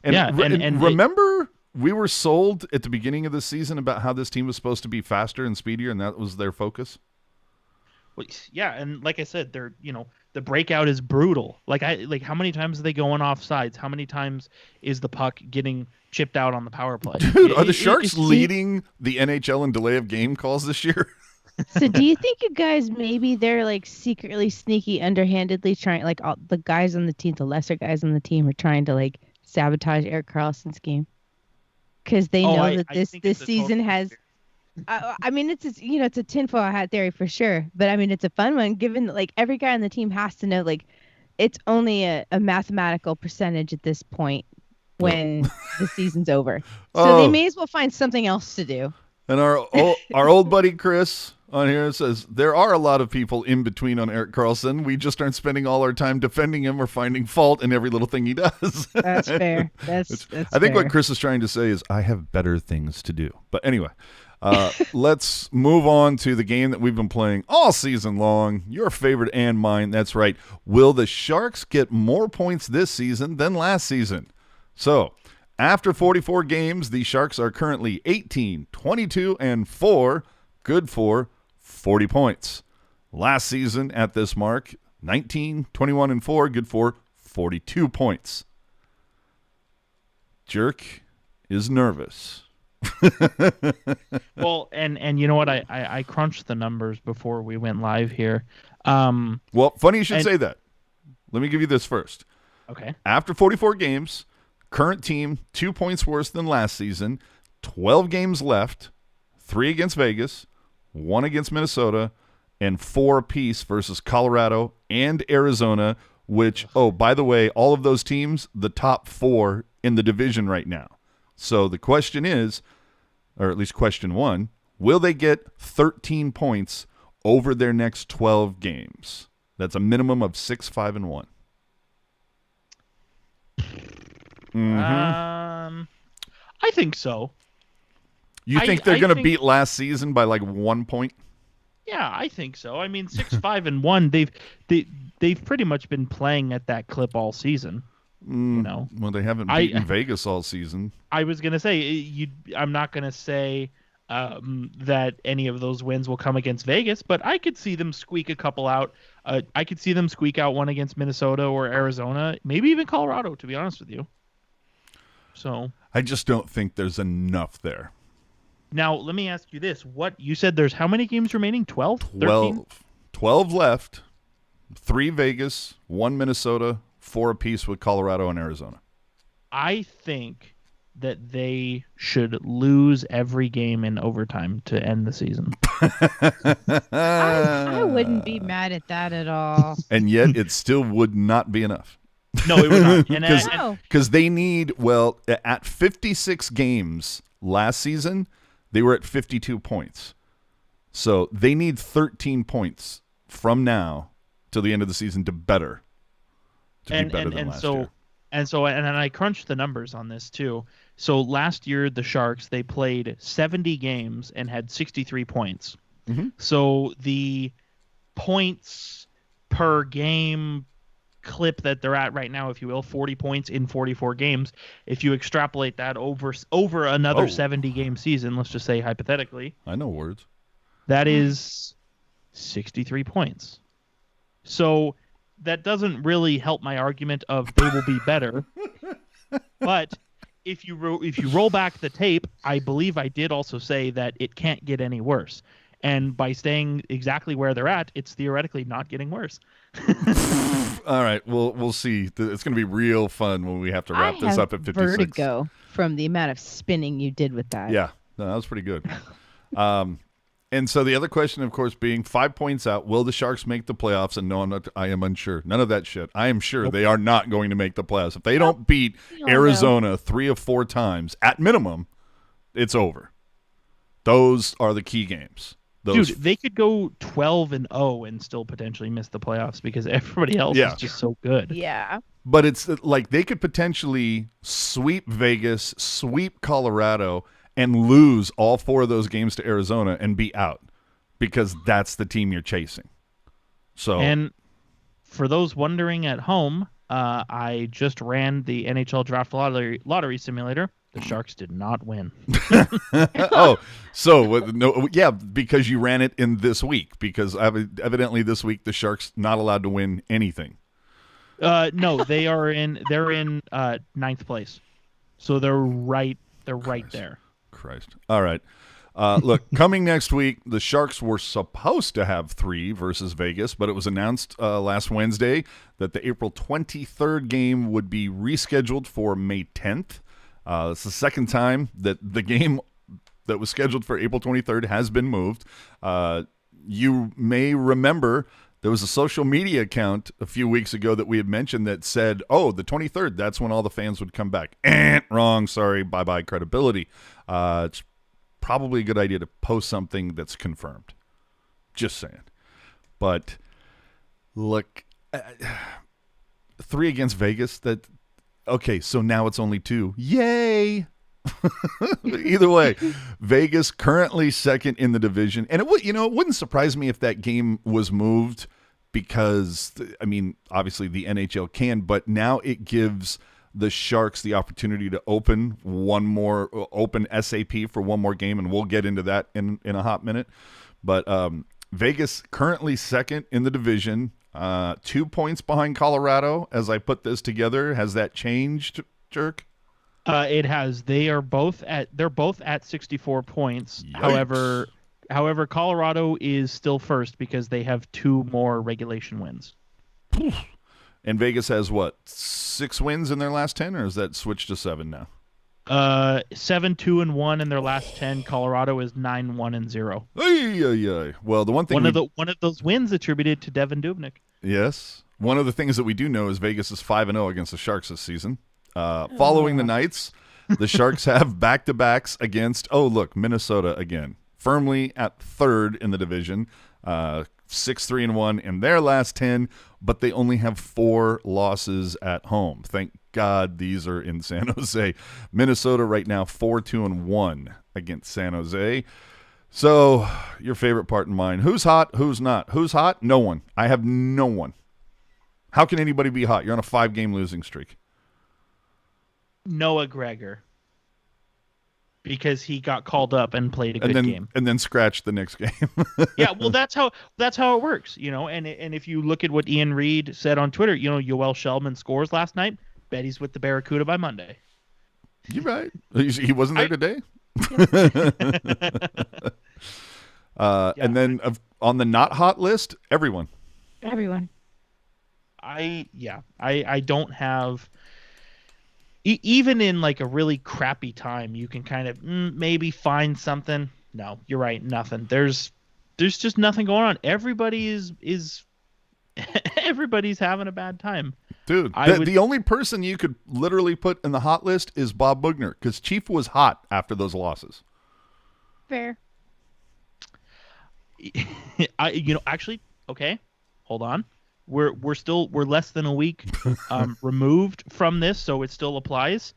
And, Yeah, and remember, we were sold at the beginning of the season about how this team was supposed to be faster and speedier, and that was their focus. Well, yeah, and like I said, the breakout is brutal. Like how many times are they going off sides? How many times is the puck getting chipped out on the power play? Dude, are the Sharks leading the NHL in delay of game calls this year? So do you think you guys maybe they're like secretly sneaky underhandedly trying, like all the guys on the team, the lesser guys on the team are trying to like sabotage Erik Karlsson's game? Because they know that this season has I mean, it's a tinfoil hat theory for sure, but I mean, it's a fun one given that like every guy on the team has to know like it's only a mathematical percentage at this point when the season's over. So they may as well find something else to do. And our old buddy Chris on here says there are a lot of people in between on Erik Karlsson. We just aren't spending all our time defending him or finding fault in every little thing he does. That's fair. That's I think fair. what Chris is trying to say is I have better things to do. But anyway, let's move on to the game that we've been playing all season long. Your favorite and mine. That's right. Will the Sharks get more points this season than last season? So, after 44 games, the Sharks are currently 18, 22, and 4, good for 40 points. Last season at this mark, 19, 21, and 4, good for 42 points. Jerk is nervous. Well, and you know what? I crunched the numbers before we went live here. Well, funny you should say that. Let me give you this first. Okay. After 44 games, current team 2 points worse than last season, 12 games left, 3 against Vegas, 1 against Minnesota, and 4 apiece versus Colorado and Arizona, which, oh, by the way, all of those teams, the top 4 in the division right now. So the question is, or at least question 1, will they get 13 points over their next 12 games? That's a minimum of 6, 5, and 1. I think so. You think they're going to beat last season by like 1 point? Yeah, I think so. I mean, 6, 5, and 1. They've pretty much been playing at that clip all season. You know. Well, they haven't beaten Vegas all season. I was gonna say I'm not gonna say that any of those wins will come against Vegas, but I could see them squeak a couple out. I could see them squeak out one against Minnesota or Arizona, maybe even Colorado, to be honest with you. So I just don't think there's enough there. Now, let me ask you this. What you said there's how many games remaining? 12? 13? 12 left. 3 Vegas, 1 Minnesota, 4 apiece with Colorado and Arizona. I think that they should lose every game in overtime to end the season. I wouldn't be mad at that at all. And yet it still would not be enough. No, it would not. Because they need, well, at 56 games last season, they were at 52 points. So they need 13 points from now till the end of the season to be better than last year. And I crunched the numbers on this too. So last year, the Sharks, they played 70 games and had 63 points. Mm-hmm. So the points per game clip that they're at right now, if you will, 40 points in 44 games. If you extrapolate that over another 70-game season, let's just say hypothetically. I know words. That is 63 points. So that doesn't really help my argument of they will be better. But if you roll back the tape, I believe I did also say that it can't get any worse. And by staying exactly where they're at, it's theoretically not getting worse. All right, we'll see. It's going to be real fun when we have to wrap this up at 56. Vertigo from the amount of spinning you did with that. Yeah, no, that was pretty good. And so the other question, of course, being 5 points out, will the Sharks make the playoffs? And no, I am unsure. None of that shit. I am sure they are not going to make the playoffs. If they don't beat Arizona 3 of 4 times, at minimum, it's over. Those are the key games. Dude, they could go 12-0 and still potentially miss the playoffs because everybody else is just so good. Yeah. But it's like they could potentially sweep Vegas, sweep Colorado, and lose all 4 of those games to Arizona and be out because that's the team you're chasing. So, and for those wondering at home, I just ran the NHL Draft Lottery Simulator. The Sharks did not win. because you ran it in this week. Because evidently this week the Sharks not allowed to win anything. No, they're in 9th place, so they're right there. Christ. All right. Look, coming next week, the Sharks were supposed to have 3 versus Vegas, but it was announced last Wednesday that the April 23rd game would be rescheduled for May 10th. It's the second time that the game that was scheduled for April 23rd has been moved. You may remember there was a social media account a few weeks ago that we had mentioned that said, the 23rd, that's when all the fans would come back. Wrong, sorry, bye-bye credibility. It's probably a good idea to post something that's confirmed. Just saying. But, look, 3 against Vegas, okay, so now it's only 2. Yay! Either way, Vegas currently second in the division, and it wouldn't surprise me if that game was moved because obviously the NHL can, but now it gives the Sharks the opportunity to open SAP for one more game, and we'll get into that in a hot minute. But Vegas currently second in the division, 2 points behind Colorado. As I put this together, has that changed, Jerk? It has. They're both at 64 points. Yikes. However, Colorado is still first because they have 2 more regulation wins. And Vegas has what, 6 wins in their last 10, or is that switched to 7 now? 7-2-1 in their last 10. Colorado is 9-1-0. Ay. Well, the one thing one of those wins attributed to Devin Dubnyk. Yes. One of the things that we do know is Vegas is 5-0 against the Sharks this season. Following the Knights, the Sharks have back-to-backs against, Minnesota again. Firmly at 3rd in the division, 6-3-1 in their last 10, but they only have 4 losses at home. Thank God these are in San Jose. Minnesota right now 4-2-1 against San Jose. So, your favorite part in mine. Who's hot? Who's not? Who's hot? No one. I have no one. How can anybody be hot? You're on a 5-game losing streak. Noah Gregor, because he got called up and played a good game, and then scratched the next game. Yeah, well, that's how it works, And if you look at what Ian Reed said on Twitter, Yoel Shelman scores last night. Bet he's with the Barracuda by Monday. You're right. He wasn't there today. And then on the not hot list, everyone. I don't have. Even in like a really crappy time, you can kind of maybe find something. No, you're right. Nothing. There's just nothing going on. Everybody is everybody's having a bad time. Dude, the only person you could literally put in the hot list is Bob Bugner, because Chief was hot after those losses. Fair. Actually, okay, hold on. We're less than a week removed from this, so it still applies.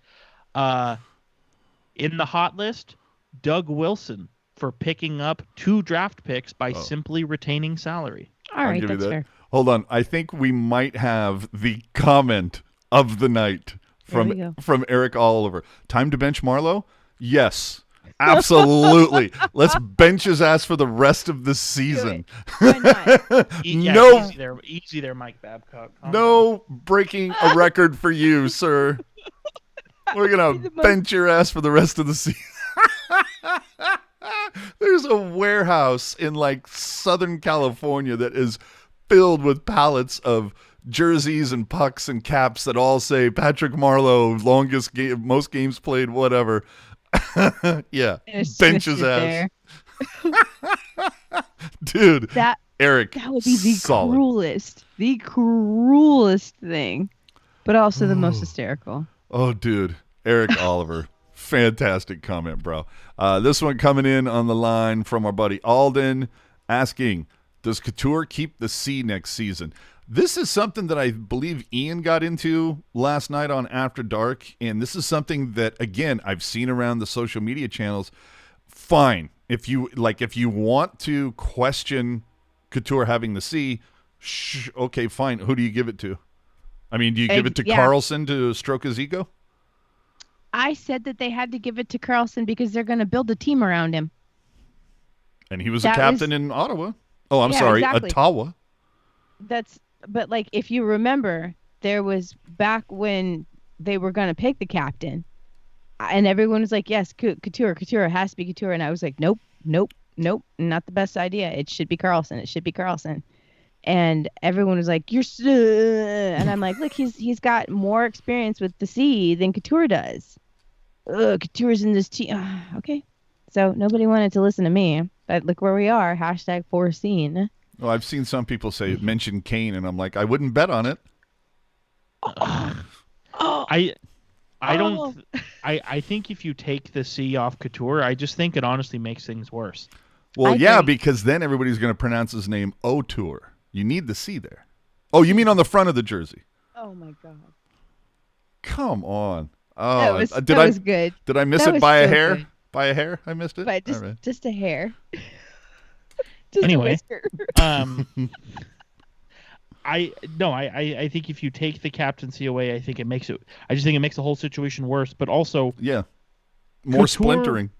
In the hot list, Doug Wilson for picking up 2 draft picks by simply retaining salary. All right, that's fair. Hold on, I think we might have the comment of the night from Eric Oliver. Time to bench Marleau? Yes. Absolutely. Let's bench his ass for the rest of the season. Why not? Easy there, Mike Babcock. No breaking a record for you, sir. We're going to bench your ass for the rest of the season. There's a warehouse in like Southern California that is filled with pallets of jerseys and pucks and caps that all say Patrick Marleau, longest game, most games played, whatever. Yeah, bench his ass. Dude, That Erik, that would be the solid. cruelest thing, but also the most hysterical. Oh, dude. Eric Oliver. Fantastic comment, bro. This one coming in on the line from our buddy Alden asking, does Couture keep the C next season? This is something that I believe Ian got into last night on After Dark, and this is something that, again, I've seen around the social media channels. Fine. If you want to question Couture having the C, okay, fine. Who do you give it to? I mean, do you give it to Karlsson to stroke his ego? I said that they had to give it to Karlsson because they're going to build a team around him. And he was a captain in Ottawa. Oh, I'm Yeah, sorry, exactly. Ottawa. But like, if you remember, there was back when they were going to pick the captain, and everyone was like, yes, Couture has to be Couture. And I was like, nope, not the best idea. It should be Karlsson. And everyone was like, and I'm like, look, he's got more experience with the sea than Couture does. Couture's in this team. Okay. So nobody wanted to listen to me, but look where we are. #4scene. Well, I've seen some people mention Kane, and I'm like, I wouldn't bet on it. I don't. I think if you take the C off Couture, I just think it honestly makes things worse. Well, yeah, because then everybody's going to pronounce his name O'Tour. You need the C there. Oh, you mean on the front of the jersey? Oh my god! Come on. Oh, that was good. Did I miss it by a hair? Good. By a hair, I missed it. But just a hair. Just anyway, a I think if you take the captaincy away, I think it makes it. I just think it makes the whole situation worse. But also, more splintering.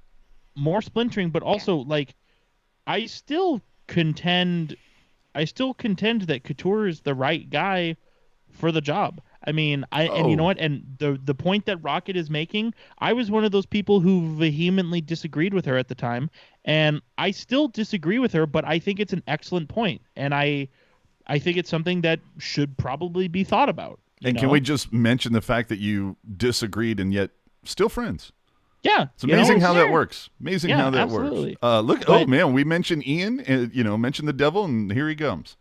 But also, like, I still contend that Couture is the right guy for the job. I mean, and you know what? And the point that Rocket is making, I was one of those people who vehemently disagreed with her at the time, and I still disagree with her, but I think it's an excellent point, and I think it's something that should probably be thought about. And can we just mention the fact that you disagreed and yet still friends? Yeah, it's amazing how that works. Amazing how that absolutely. Works. Oh man, we mentioned Ian, and mentioned the devil, and here he comes.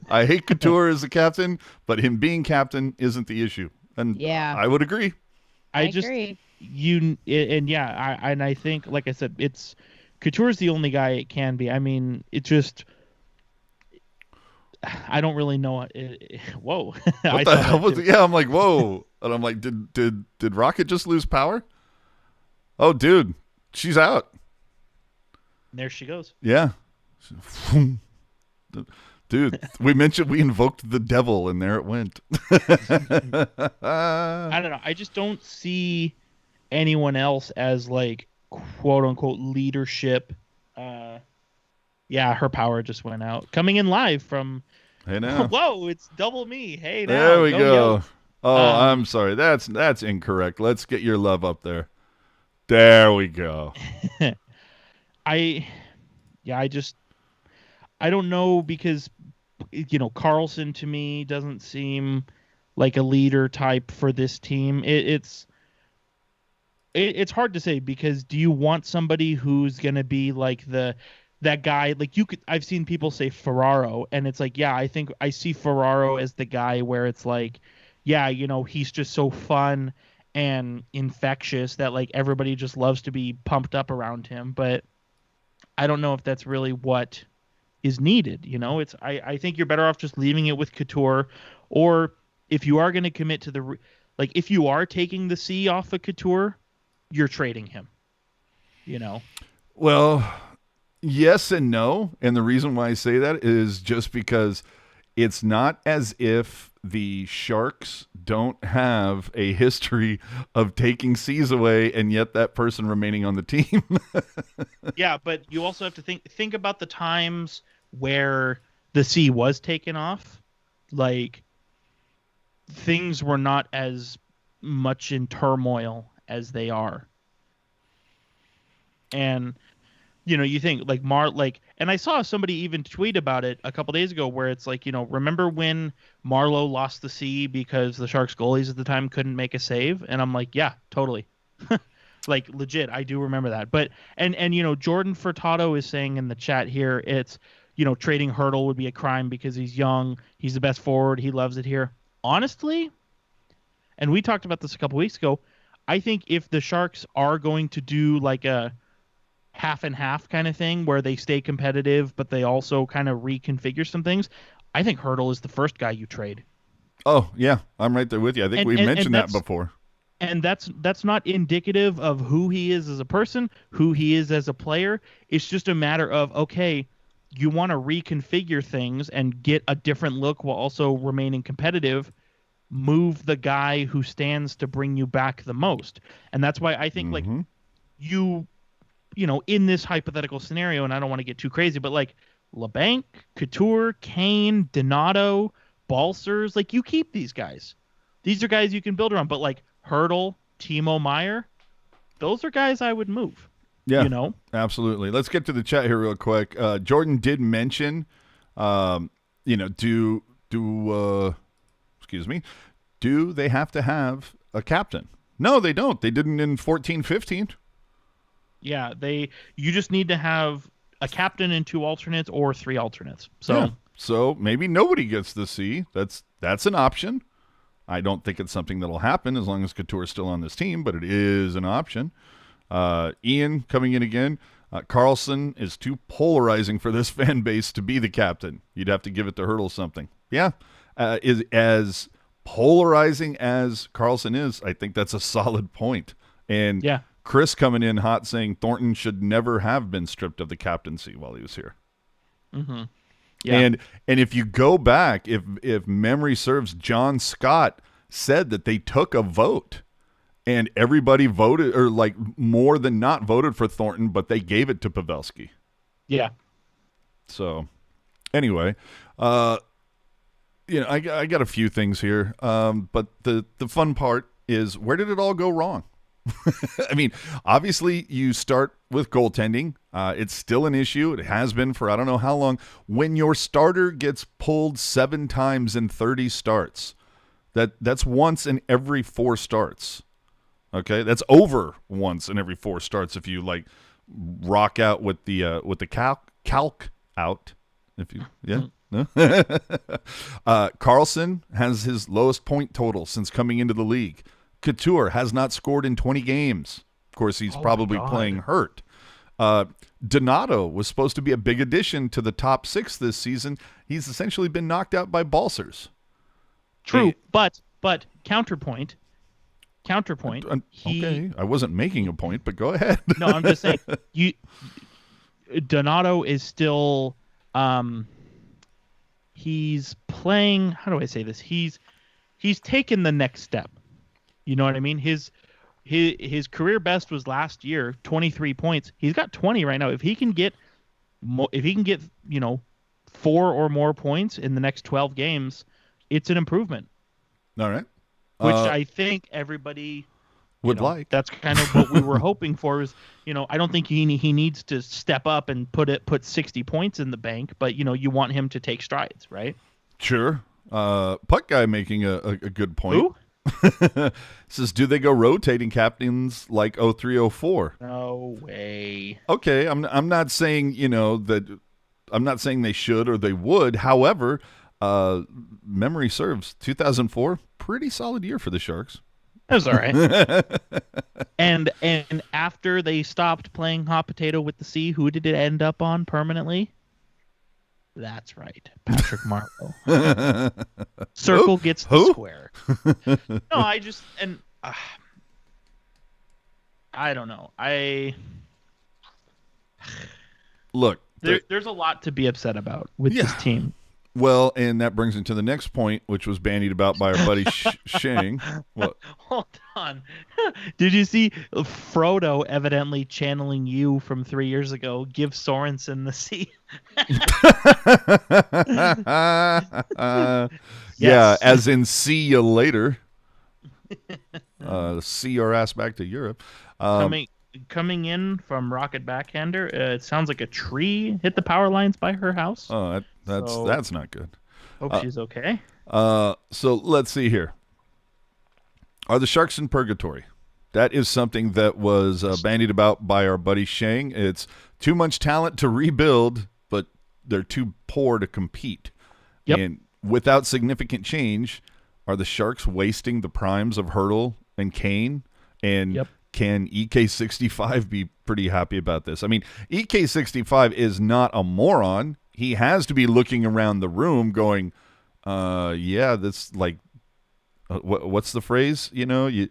I hate Couture as the captain, but him being captain isn't the issue. And I would agree. I agree. I think, like I said, it's Couture's the only guy it can be. I mean, it just. I don't really know. Whoa! What the hell was it? Yeah, I'm like, whoa, and I'm like, did Rocket just lose power? Oh, dude, she's out. There she goes. Yeah. Dude, we invoked the devil, and there it went. I don't know. I just don't see anyone else as, like, quote unquote leadership. Yeah, her power just went out. Coming in live from. Hey now. Whoa, it's double me. Hey now. There we go. Oh, I'm sorry. That's incorrect. Let's get your love up there. There we go. I don't know, because Karlsson to me doesn't seem like a leader type for this team. It's hard to say, because do you want somebody who's going to be like that guy, like I've seen people say Ferraro, and it's like, yeah, I think I see Ferraro as the guy where it's like, yeah, he's just so fun and infectious that, like, everybody just loves to be pumped up around him. But I don't know if that's really what is needed. I think you're better off just leaving it with Couture, or if you are going to commit to if you are taking the C off of Couture, you're trading him. Well, yes and no. And the reason why I say that is just because it's not as if the Sharks don't have a history of taking C's away and yet that person remaining on the team. Yeah, but you also have to think about the times where the C was taken off. Like, things were not as much in turmoil as they are. And you think like and I saw somebody even tweet about it a couple days ago, where it's like, remember when Marleau lost the C because the Sharks goalies at the time couldn't make a save? And I'm like, yeah, totally. Like legit, I do remember that. But and Jordan Furtado is saying in the chat here, it's trading Hurdle would be a crime because he's young, he's the best forward, he loves it here. Honestly, and we talked about this a couple weeks ago, I think if the Sharks are going to do like a half and half kind of thing where they stay competitive but they also kind of reconfigure some things, I think Hurdle is the first guy you trade. Oh yeah, I'm right there with you. I think we mentioned that before. And that's not indicative of who he is as a person, who he is as a player. It's just a matter of, okay, you want to reconfigure things and get a different look while also remaining competitive. Move the guy who stands to bring you back the most. And that's why I think like you in this hypothetical scenario, and I don't want to get too crazy, but like LeBanc, Couture, Kane, Donato, Balsers, like you keep these guys. These are guys you can build around, but like Hurdle, Timo Meier, those are guys I would move. Yeah, absolutely. Let's get to the chat here real quick. Jordan did mention, do they have to have a captain? No, they don't. They didn't in 14-15. Yeah, you just need to have a captain and 2 alternates or 3 alternates. So maybe nobody gets the C. That's an option. I don't think it's something that'll happen as long as Couture is still on this team, but it is an option. Ian coming in again. Karlsson is too polarizing for this fan base to be the captain. You'd have to give it to Hurdle something. Yeah, is as polarizing as Karlsson is, I think that's a solid point. And yeah. Chris coming in hot saying Thornton should never have been stripped of the captaincy while he was here. Mm-hmm. Yeah. And if you go back, if memory serves, John Scott said that they took a vote and everybody voted, or like more than not voted for Thornton, but they gave it to Pavelski. Yeah. So anyway, I got a few things here. But the fun part is, where did it all go wrong? I mean, obviously you start with goaltending. It's still an issue. It has been for I don't know how long. When your starter gets pulled 7 times in 30 starts, that's once in every 4 starts. Okay, that's over once in every 4 starts if you like rock out with the calc out. If you Karlsson has his lowest point total since coming into the league. Couture has not scored in 20 games. Of course, he's probably playing hurt. Donato was supposed to be a big addition to the top 6 this season. He's essentially been knocked out by Balsers. True, but counterpoint. Okay, I wasn't making a point, but go ahead. No, I'm just saying. Donato is still. He's playing. How do I say this? He's taken the next step. You know what I mean? His career best was last year, 23 points. He's got 20 right now. If he can get 4 or more points in the next 12 games, it's an improvement. All right. Which I think everybody would like. That's kind of what we were hoping for. Is I don't think he needs to step up and put 60 points in the bank, but you want him to take strides, right? Sure. Puck guy making a good point. Who? Says, do they go rotating captains like 0304? No way. Okay, I'm not saying that. I'm not saying they should or they would. However, memory serves, 2004, pretty solid year for the Sharks. That was all right. and after they stopped playing hot potato with the C, who did it end up on permanently? That's right, Patrick Marleau. Circle gets the square. No, I don't know. Look. There's a lot to be upset about with this team. Well, and that brings me to the next point, which was bandied about by our buddy Shang. What? Hold on. Did you see Frodo evidently channeling you from 3 years ago? Give Sorensen the C. Yeah, as in see you later. See your ass back to Europe. Coming in from Rocket Backhander, it sounds like a tree hit the power lines by her house. Oh, that's not good. Hope she's okay. So let's see here. Are the Sharks in purgatory? That is something that was bandied about by our buddy Shang. It's too much talent to rebuild, but they're too poor to compete. Yep. And without significant change, are the Sharks wasting the primes of Hertl and Kane? And can EK65 be pretty happy about this? I mean, EK65 is not a moron. He has to be looking around the room going, that's like, what's the phrase? You know, you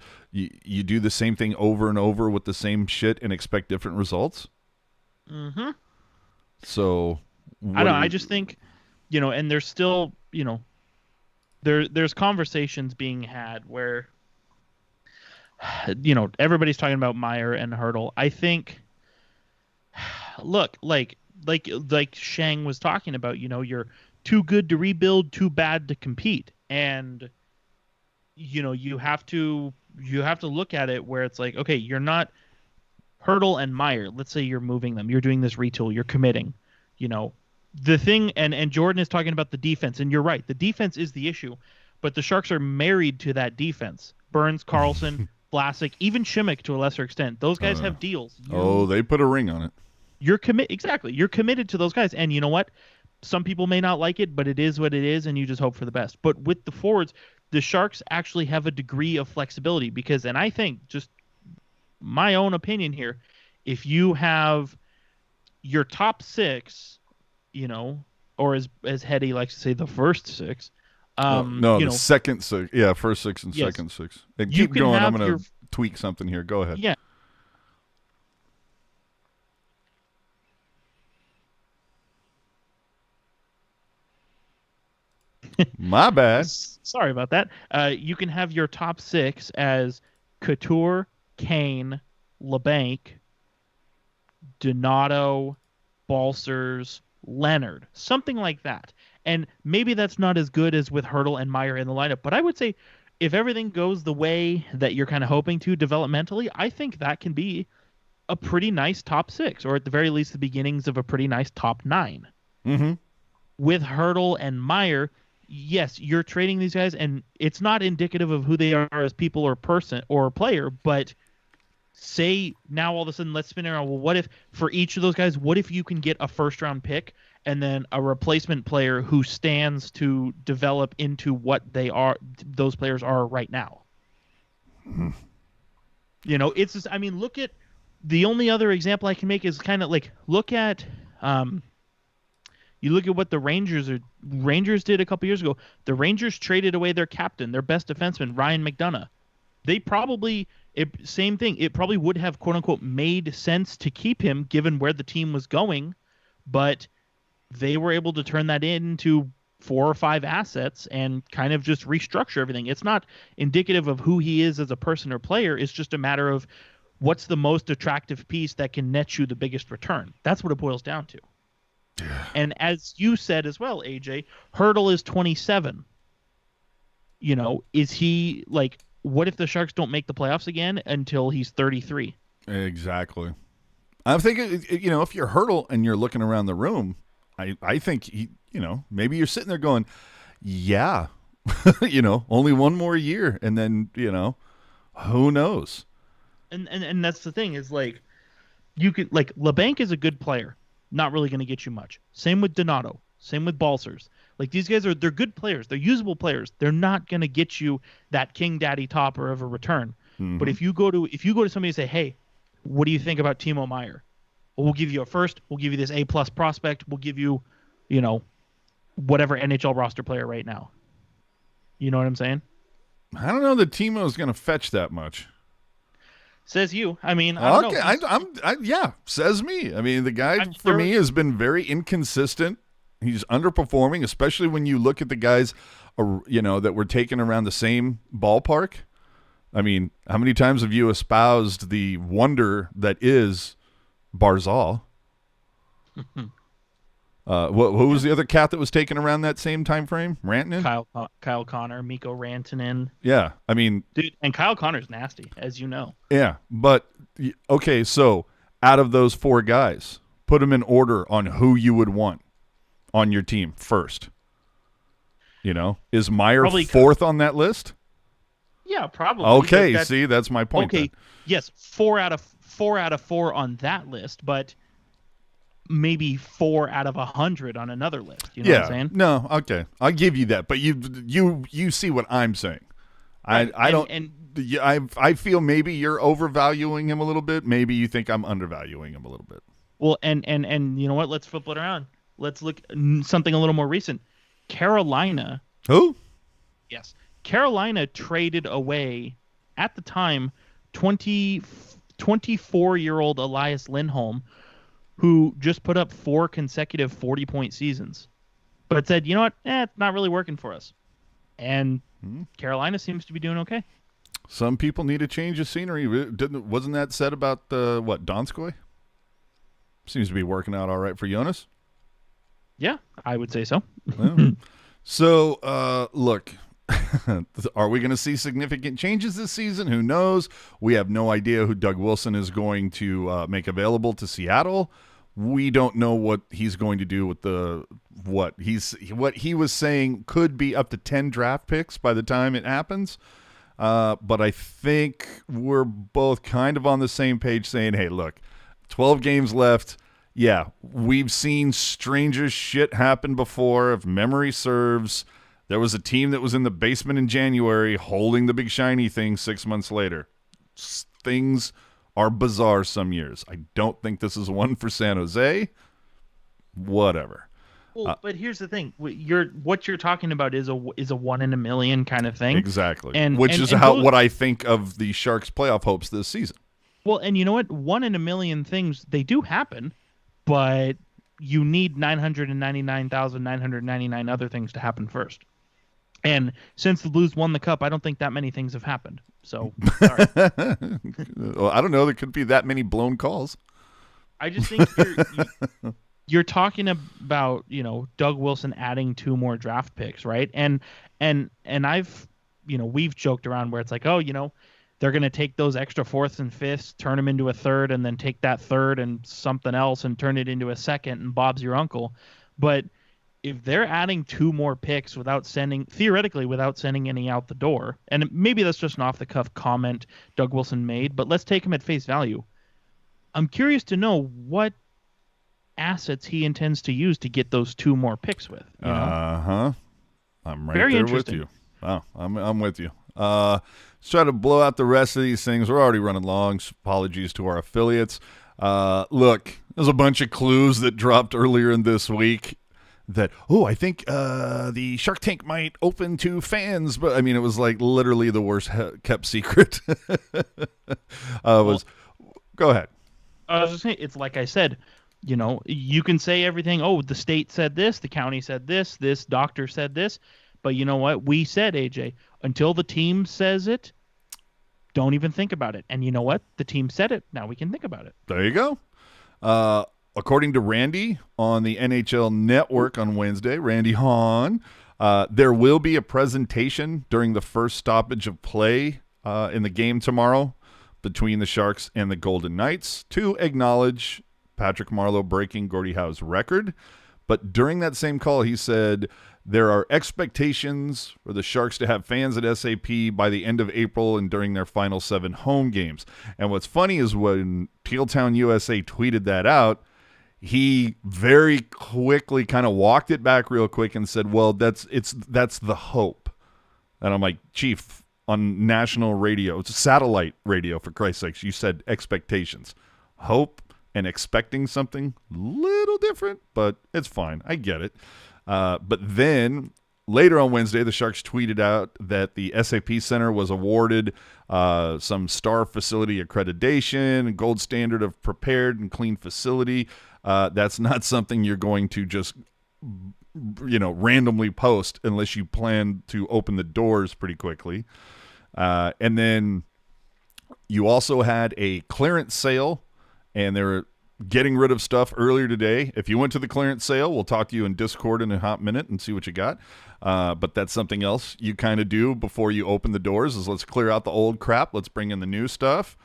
do the same thing over and over with the same shit and expect different results. Mm-hmm. So I don't know. I just think, and there's still, there's conversations being had where, everybody's talking about Meyer and Hertl. I think, look, like Shang was talking about, you're too good to rebuild, too bad to compete, and you have to look at it where it's like, okay, you're not Hertl and Meyer. Let's say you're moving them, you're doing this retool, you're committing, the thing, and Jordan is talking about the defense, and you're right, the defense is the issue, but the Sharks are married to that defense. Burns, Karlsson, Vlasic, even Šimik to a lesser extent. Those guys have deals. They put a ring on it. You're committed to those guys, and you know what? Some people may not like it, but it is what it is, and you just hope for the best. But with the forwards, the Sharks actually have a degree of flexibility because, and I think, just my own opinion here, if you have your top six, or as Hetty likes to say, the first six. The second six. Yeah, first six and second six. And keep going. I'm going to tweak something here. Go ahead. Yeah. My bad. Sorry about that. You can have your top six as Couture, Kane, LeBanc, Donato, Balcers, Leonard, something like that. And maybe that's not as good as with Hertl and Meyer in the lineup, but I would say if everything goes the way that you're kind of hoping to developmentally, I think that can be a pretty nice top six, or at the very least the beginnings of a pretty nice top nine. Mm-hmm. With Hertl and Meyer, yes, you're trading these guys, and it's not indicative of who they are as people or person or player, but say now all of a sudden let's spin around. Well, what if for each of those guys, what if you can get a first-round pick and then a replacement player who stands to develop into what those players are right now? Mm-hmm. It's just, look at the only other example I can make is kind of like look at you look at what the Rangers did a couple years ago. The Rangers traded away their captain, their best defenseman, Ryan McDonough. They probably same thing. It probably would have quote unquote made sense to keep him given where the team was going, but they were able to turn that into 4 or 5 assets and kind of just restructure everything. It's not indicative of who he is as a person or player. It's just a matter of what's the most attractive piece that can net you the biggest return. That's what it boils down to. And as you said as well, AJ, Hertl is 27. Is he like, what if the Sharks don't make the playoffs again until he's 33? Exactly. I'm thinking, if you're Hertl and you're looking around the room, I think maybe you're sitting there going, yeah, only one more year. And then, who knows? And that's the thing is like, you could like LeBanc is a good player. Not really going to get you much. Same with Donato. Same with Balcers. Like these guys they're good players. They're usable players. They're not going to get you that king daddy topper of a return. Mm-hmm. But if you go to somebody and say, hey, what do you think about Timo Meyer? Well, we'll give you a first. We'll give you this A+ prospect. We'll give you, whatever NHL roster player right now. You know what I'm saying? I don't know that Timo's going to fetch that much. Says you. I don't know. Yeah, says me. The guy for me has been very inconsistent. He's underperforming, especially when you look at the guys, that were taken around the same ballpark. How many times have you espoused the wonder that is Barzal? Who was the other cat that was taken around that same time frame? Rantanen? Kyle Connor, Mikko Rantanen. Yeah, dude, and Kyle Connor's nasty, as you know. Yeah, but okay, so out of those 4 guys, put them in order on who you would want on your team first. Is Meyer probably 4th on that list? Yeah, probably. Okay, but see, that's my point. Okay, yes, 4 out of 4 on that list, but maybe 4 out of 100 on another list. You know what I'm saying? No, okay, I'll give you that. But you see what I'm saying. Right. I don't. And I feel maybe you're overvaluing him a little bit. Maybe you think I'm undervaluing him a little bit. well, and you know what? Let's flip it around. Let's look something a little more recent. Carolina. Who? Yes. Carolina traded away, at the time, 24-year-old Elias Lindholm, who just put up 4 consecutive 40-point seasons, but said, you know what? It's not really working for us. And Carolina seems to be doing okay. Some people need a change of scenery. Wasn't that said about Donskoy? Seems to be working out all right for Jonas. Yeah, I would say so. Well, so, look, are we going to see significant changes this season? Who knows? We have no idea who Doug Wilson is going to make available to Seattle. We don't know what he's going to do with what he was saying could be up to 10 draft picks by the time it happens. But I think we're both kind of on the same page saying, hey, look, 12 games left. Yeah, we've seen stranger shit happen before. If memory serves, there was a team that was in the basement in January holding the big shiny thing 6 months later. Things are bizarre some years. I don't think this is one for San Jose. Whatever. Well, but here's the thing: what you're talking about is a 1 in a million kind of thing. Exactly. Which is what I think of the Sharks' playoff hopes this season. Well, and you know what? 1 in a million things, they do happen, but you need 999,999 other things to happen first. And since the Blues won the Cup, I don't think that many things have happened. So, sorry. Well, I don't know. There could be that many blown calls. I just think you're talking about, Doug Wilson adding 2 more draft picks, right? And I've, we've joked around where it's like, oh, they're going to take those extra 4th and 5th, turn them into a 3rd, and then take that 3rd and something else and turn it into a 2nd, and Bob's your uncle. But if they're adding 2 more picks theoretically without sending any out the door, and maybe that's just an off-the-cuff comment Doug Wilson made, but let's take him at face value. I'm curious to know what assets he intends to use to get those 2 more picks with. I'm right Very there interesting. with you. Oh, I'm with you. Let's try to blow out the rest of these things. We're already running long. Apologies to our affiliates. Look, there's a bunch of clues that dropped earlier in this week that, I think the Shark Tank might open to fans. But, I mean, it was like literally the worst kept secret. Go ahead. I was just saying, it's like I said, you can say everything. Oh, the state said this, the county said this doctor said this. But you know what? We said, AJ, until the team says it, don't even think about it. And you know what? The team said it. Now we can think about it. There you go. According to Randy on the NHL Network on Wednesday, Randy Hahn, there will be a presentation during the first stoppage of play in the game tomorrow between the Sharks and the Golden Knights to acknowledge Patrick Marleau breaking Gordie Howe's record. But during that same call, he said there are expectations for the Sharks to have fans at SAP by the end of April and during their final 7 home games. And what's funny is when Tealtown USA tweeted that out, he very quickly kind of walked it back real quick and said, well, that's the hope. And I'm like, Chief, on national radio, it's satellite radio, for Christ's sakes, you said expectations. Hope and expecting something little different, but it's fine. I get it. But then later on Wednesday, the Sharks tweeted out that the SAP Center was awarded some star facility accreditation, gold standard of prepared and clean facility. That's not something you're going to just, randomly post unless you plan to open the doors pretty quickly. And then you also had a clearance sale, and they're getting rid of stuff earlier today. If you went to the clearance sale, we'll talk to you in Discord in a hot minute and see what you got. But that's something else you kind of do before you open the doors is let's clear out the old crap. Let's bring in the new stuff.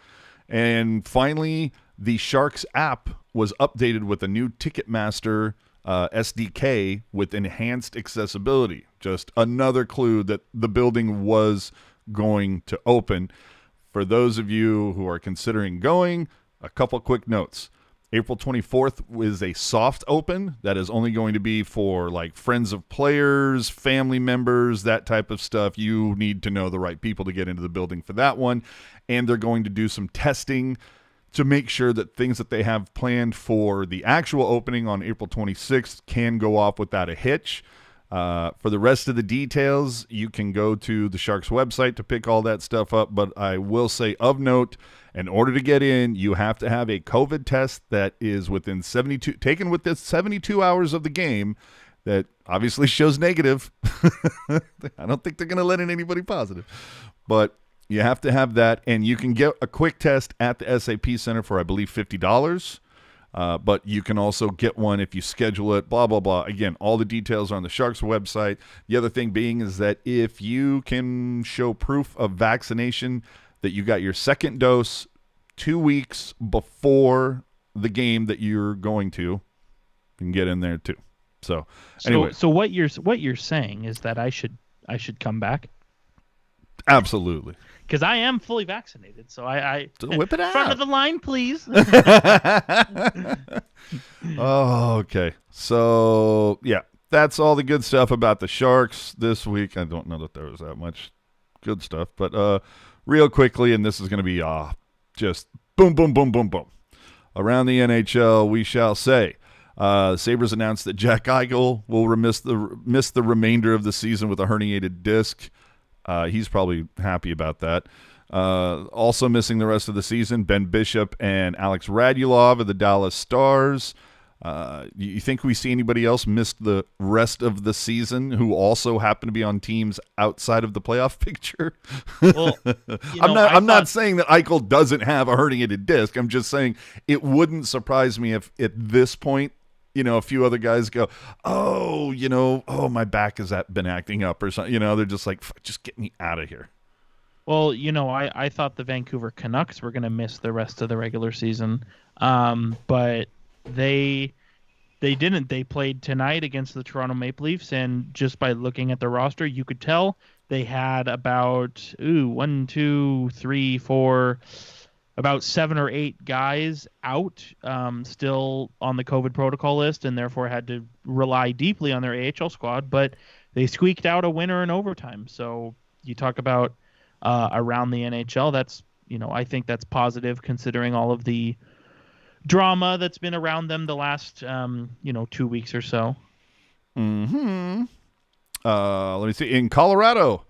And finally, the Sharks app was updated with a new Ticketmaster SDK with enhanced accessibility. Just another clue that the building was going to open. For those of you who are considering going, a couple quick notes. April 24th is a soft open that is only going to be for like friends of players, family members, that type of stuff. You need to know the right people to get into the building for that one. And they're going to do some testing to make sure that things that they have planned for the actual opening on April 26th can go off without a hitch. For the rest of the details, you can go to the Sharks website to pick all that stuff up. But I will say, of note, in order to get in, you have to have a COVID test that is within 72, taken within 72 hours of the game, that obviously shows negative. I don't think they're going to let in anybody positive. But you have to have that, and you can get a quick test at the SAP Center for, I believe, $50. But you can also get one if you schedule it, blah, blah, blah. Again, all the details are on the Sharks website. The other thing being is that if you can show proof of vaccination that you got your second dose 2 weeks before the game that you're going to, you can get in there too. So anyway. So what you're saying is that I should come back? Absolutely. Because I am fully vaccinated, so I So whip it out. Front of the line, please. Oh, okay. So, yeah, that's all the good stuff about the Sharks this week. I don't know that there was that much good stuff, but real quickly, and this is going to be just boom, boom, boom, boom, boom. Around the NHL, we shall say, Sabres announced that Jack Eichel will miss the remainder of the season with a herniated disc. He's probably happy about that. Also missing the rest of the season, Ben Bishop and Alex Radulov of the Dallas Stars. You think we see anybody else miss the rest of the season who also happen to be on teams outside of the playoff picture? Well, I'm not saying that Eichel doesn't have a herniated disc. I'm just saying it wouldn't surprise me if at this point, a few other guys go, my back has been acting up or something. They're just like, just get me out of here. Well, I thought the Vancouver Canucks were going to miss the rest of the regular season, but they didn't. They played tonight against the Toronto Maple Leafs, and just by looking at the roster, you could tell they had about 1, 2, 3, 4, about 7 or 8 guys out, still on the COVID protocol list, and therefore had to rely deeply on their AHL squad. But they squeaked out a winner in overtime. So you talk about around the NHL. That's I think that's positive considering all of the drama that's been around them the last 2 weeks or so. Mm-hmm. Let me see. In Colorado,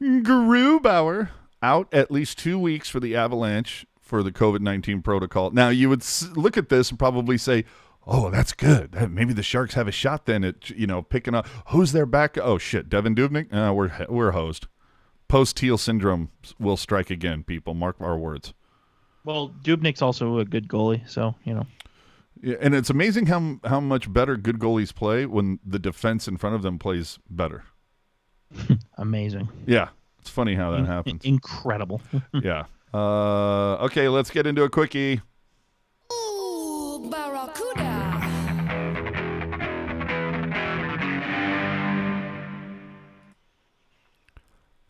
Grubauer out at least 2 weeks for the Avalanche for the COVID-19 protocol. Now, you would look at this and probably say, oh, that's good. Maybe the Sharks have a shot then at, picking up. Who's their back? Oh, shit, Devin Dubnyk? We're hosed. Post-Teal syndrome will strike again, people. Mark our words. Well, Dubnyk's also a good goalie, so, Yeah, and it's amazing how much better good goalies play when the defense in front of them plays better. Amazing. Yeah. It's funny how that happens. Incredible. Yeah. Okay, let's get into a quickie. Ooh, Barracuda.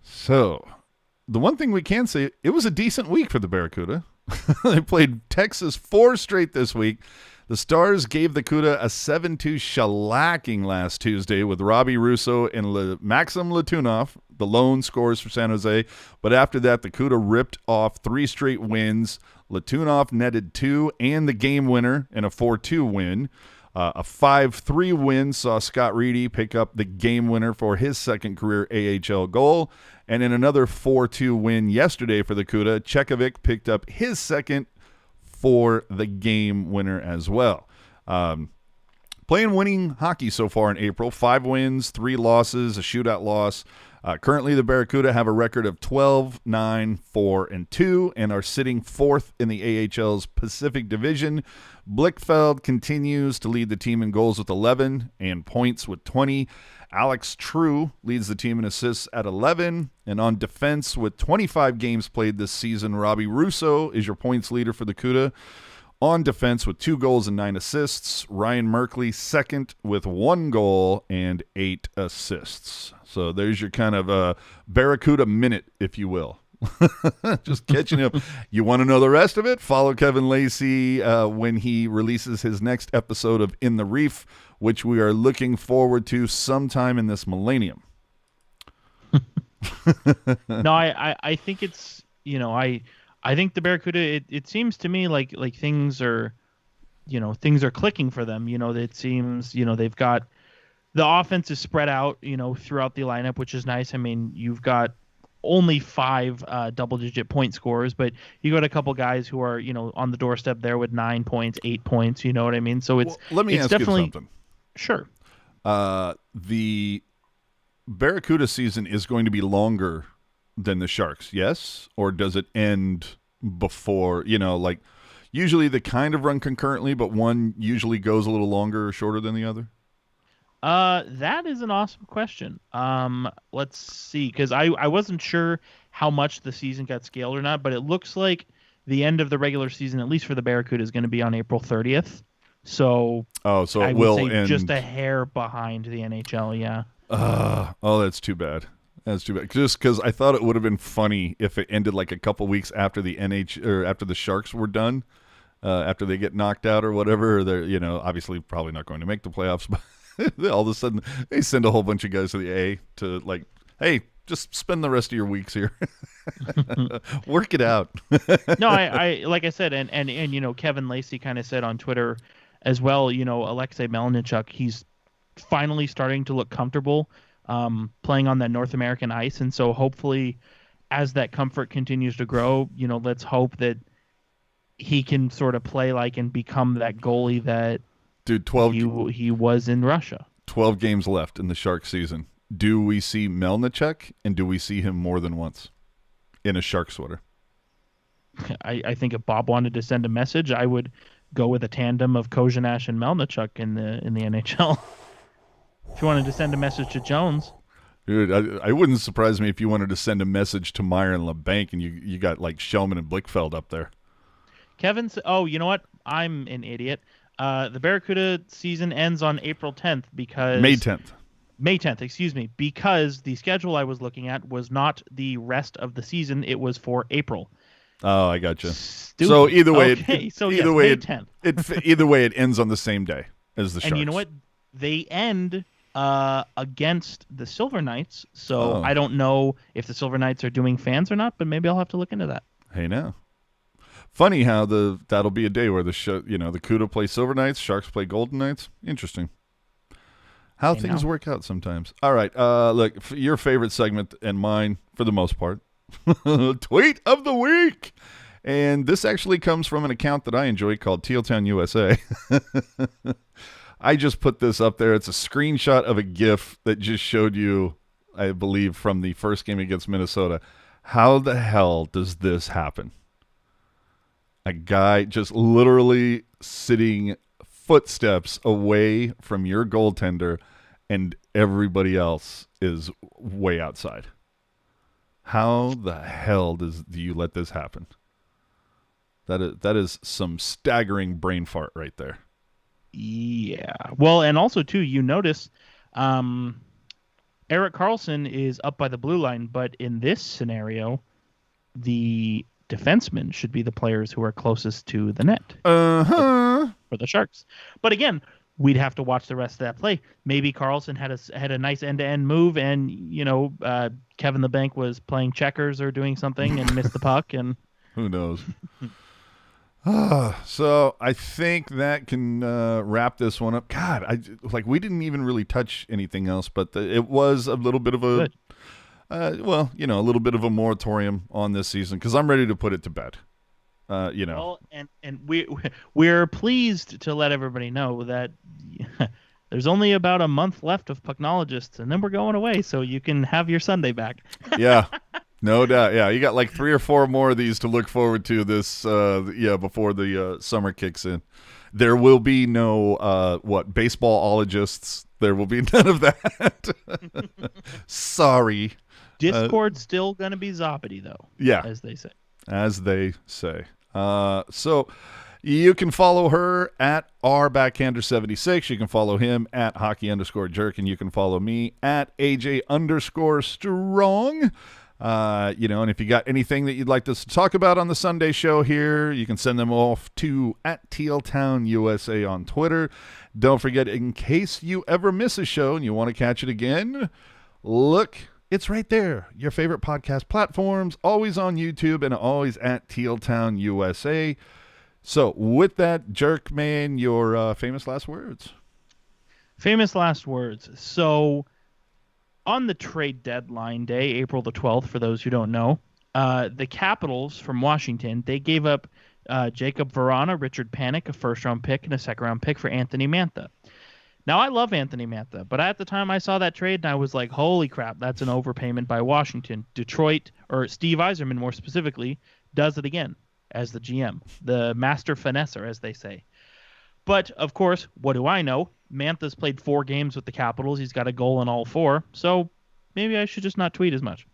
So, the one thing we can say, it was a decent week for the Barracuda. They played Texas 4 straight this week. The Stars gave the Cuda a 7-2 shellacking last Tuesday with Robbie Russo and Maxim Latunov, the lone scorers for San Jose. But after that, the Cuda ripped off 3 straight wins. Latunov netted 2 and the game winner in a 4-2 win. A 5-3 win saw Scott Reedy pick up the game winner for his second career AHL goal. And in another 4-2 win yesterday for the Cuda, Chekovic picked up his second for the game winner as well. Playing winning hockey so far in April. 5 wins, 3 losses, a shootout loss. Currently, the Barracuda have a record of 12, 9, 4, and 2, and are sitting 4th in the AHL's Pacific Division. Blichfeld continues to lead the team in goals with 11 and points with 20. Alex True leads the team in assists at 11. And on defense with 25 games played this season, Robbie Russo is your points leader for the Cuda. On defense with 2 goals and 9 assists, Ryan Merkley second with 1 goal and 8 assists. So there's your kind of Barracuda minute, if you will. Just catching up. You want to know the rest of it? Follow Kevin Lacey when he releases his next episode of In the Reef, which we are looking forward to sometime in this millennium. No, I think it's, I think the Barracuda, it seems to me like things are clicking for them. It seems, they've got the offense is spread out, throughout the lineup, which is nice. I mean, you've got only 5 double-digit point scorers, but you got a couple guys who are, on the doorstep there with 9 points, 8 points. You know what I mean? So it's let me ask definitely, you something. Sure. The Barracuda season is going to be longer than the Sharks, yes? Or does it end before, usually they kind of run concurrently, but one usually goes a little longer or shorter than the other? That is an awesome question. Let's see, because I wasn't sure how much the season got scaled or not, but it looks like the end of the regular season, at least for the Barracuda, is going to be on April 30th. So I would will say end just a hair behind the NHL, yeah. That's too bad. That's too bad. Just because I thought it would have been funny if it ended like a couple weeks after the or after the Sharks were done, after they get knocked out or whatever. They're obviously probably not going to make the playoffs, but all of a sudden they send a whole bunch of guys to the A to hey, just spend the rest of your weeks here, work it out. No, I like I said, and Kevin Lacey kind of said on Twitter as well. Alexei Melnichuk, he's finally starting to look comfortable playing on that North American ice, and so hopefully as that comfort continues to grow, let's hope that he can sort of play and become that goalie that he was in Russia. 12 games left in the Sharks season. Do we see Melnichuk, and do we see him more than once in a Shark sweater? I think if Bob wanted to send a message, I would go with a tandem of Kozhinash and Melnichuk in the NHL. If you wanted to send a message to Jones. Dude, I wouldn't surprise me if you wanted to send a message to Meyer and LeBanc and you got Shellman and Blickfeld up there. Kevin, you know what? I'm an idiot. The Barracuda season ends on April 10th because... May 10th. May 10th, excuse me, because the schedule I was looking at was not the rest of the season. It was for April. Oh, I gotcha. Stupid. So either way, May 10th. Either way, it ends on the same day as the Sharks. And you know what? They end against the Silver Knights, so I don't know if the Silver Knights are doing fans or not, but maybe I'll have to look into that. Hey, now. Funny how that'll be a day where the CUDA play Silver Knights, Sharks play Golden Knights. Interesting. How things work out sometimes. All right, look, your favorite segment and mine for the most part, Tweet of the Week. And this actually comes from an account that I enjoy called Tealtown USA. I just put this up there. It's a screenshot of a GIF that just showed you, I believe, from the first game against Minnesota. How the hell does this happen? A guy just literally sitting footsteps away from your goaltender and everybody else is way outside. How the hell do you let this happen? That is some staggering brain fart right there. Yeah. Well, and also too, you notice Erik Karlsson is up by the blue line, but in this scenario, the defensemen should be the players who are closest to the net. For the Sharks. But again, we'd have to watch the rest of that play. Maybe Karlsson had a nice end-to-end move, and Kevin the Bank was playing checkers or doing something and missed the puck, and who knows. So I think that can wrap this one up. God, we didn't even really touch anything else, but it was a little bit of a a little bit of a moratorium on this season because I'm ready to put it to bed. Well, and we're pleased to let everybody know that there's only about a month left of Pucknologists, and then we're going away, so you can have your Sunday back. Yeah, no doubt. Yeah, you got 3 or 4 more of these to look forward to this. Before the summer kicks in, there will be no baseballologists. There will be none of that. Sorry. Discord's still gonna be zoppity though. Yeah, as they say. So, You can follow her at rbackhander76. You can follow him at hockey_jerk, and you can follow me at AJ_strong. And if you got anything that you'd like us to talk about on the Sunday show here, you can send them off to at TLTownUSA on Twitter. Don't forget, in case you ever miss a show and you want to catch it again, look, it's right there. Your favorite podcast platforms, always on YouTube and always at TLTownUSA. So with that, Jerk man, your famous last words. Famous last words. So on the trade deadline day, April the 12th, for those who don't know, the Capitals from Washington, they gave up Jacob Verana, Richard Panik, a first-round pick, and a second-round pick for Anthony Mantha. Now, I love Anthony Mantha, but at the time I saw that trade, and I was like, holy crap, that's an overpayment by Washington. Detroit, or Steve Yzerman more specifically, does it again as the GM, the master finesser, as they say. But, of course, what do I know? Mantha's played 4 games with the Capitals. He's got a goal in all 4. So maybe I should just not tweet as much.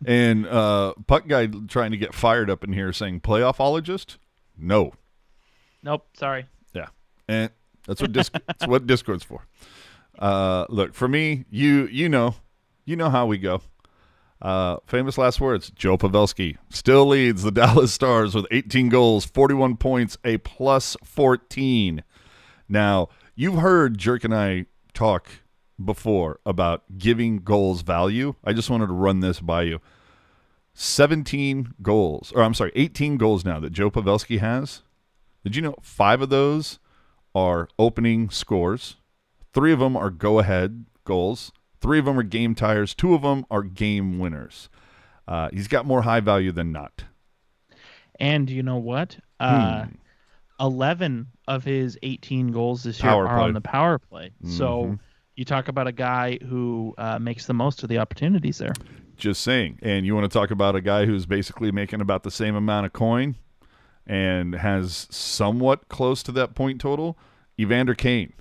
And Puck Guy trying to get fired up in here saying playoffologist? No. Nope, sorry. Yeah. And that's what that's what Discord's for. Look, for me, you know how we go. Famous last words. Joe Pavelski still leads the Dallas Stars with 18 goals, 41 points, a plus 14. Now, you've heard Jerk and I talk before about giving goals value. I just wanted to run this by you. 18 goals now that Joe Pavelski has. Did you know 5 of those are opening scores? 3 of them are go-ahead goals. 3 of them are game tires. 2 of them are game winners. He's got more high value than not. And you know what? 11 of his 18 goals this year are on the power play. Mm-hmm. So you talk about a guy who makes the most of the opportunities there. Just saying. And you want to talk about a guy who's basically making about the same amount of coin and has somewhat close to that point total? Evander Kane.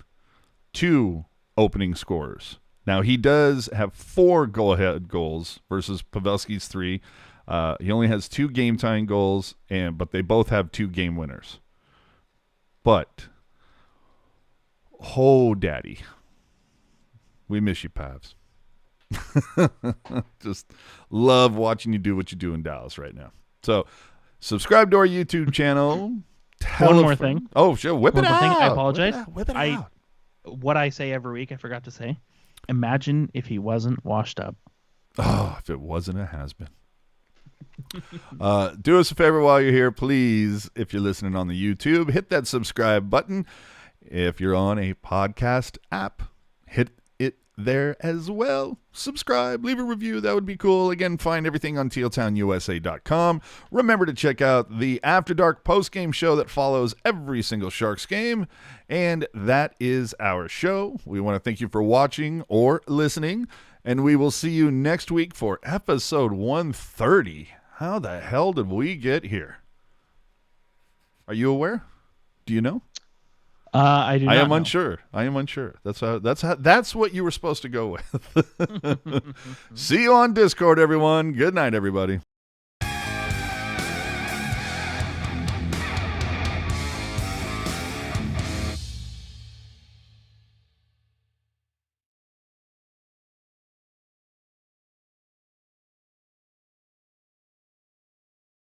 2 opening scorers. Now, he does have 4 go-ahead goals versus Pavelski's 3. He only has 2 game-tying goals, but they both have 2 game winners. But, daddy, we miss you, Pavs. Just love watching you do what you do in Dallas right now. So, subscribe to our YouTube channel. One more thing. Oh, sure. Whip it out. I apologize. Whip it out. What I say every week, I forgot to say. Imagine if he wasn't washed up. Oh, if it wasn't a has-been. Do us a favor while you're here, please. If you're listening on the YouTube, hit that subscribe button. If you're on a podcast app, hit it there as well. Subscribe, leave a review. That would be cool. Again, find everything on TLTownUSA.com. Remember to check out the After Dark post-game show that follows every single Sharks game. And that is our show. We want to thank you for watching or listening. And we will see you next week for episode 130. How the hell did we get here? Are you aware? Do you know? I do not am know. unsure. I am unsure. That's what you were supposed to go with. See you on Discord, everyone. Good night, everybody.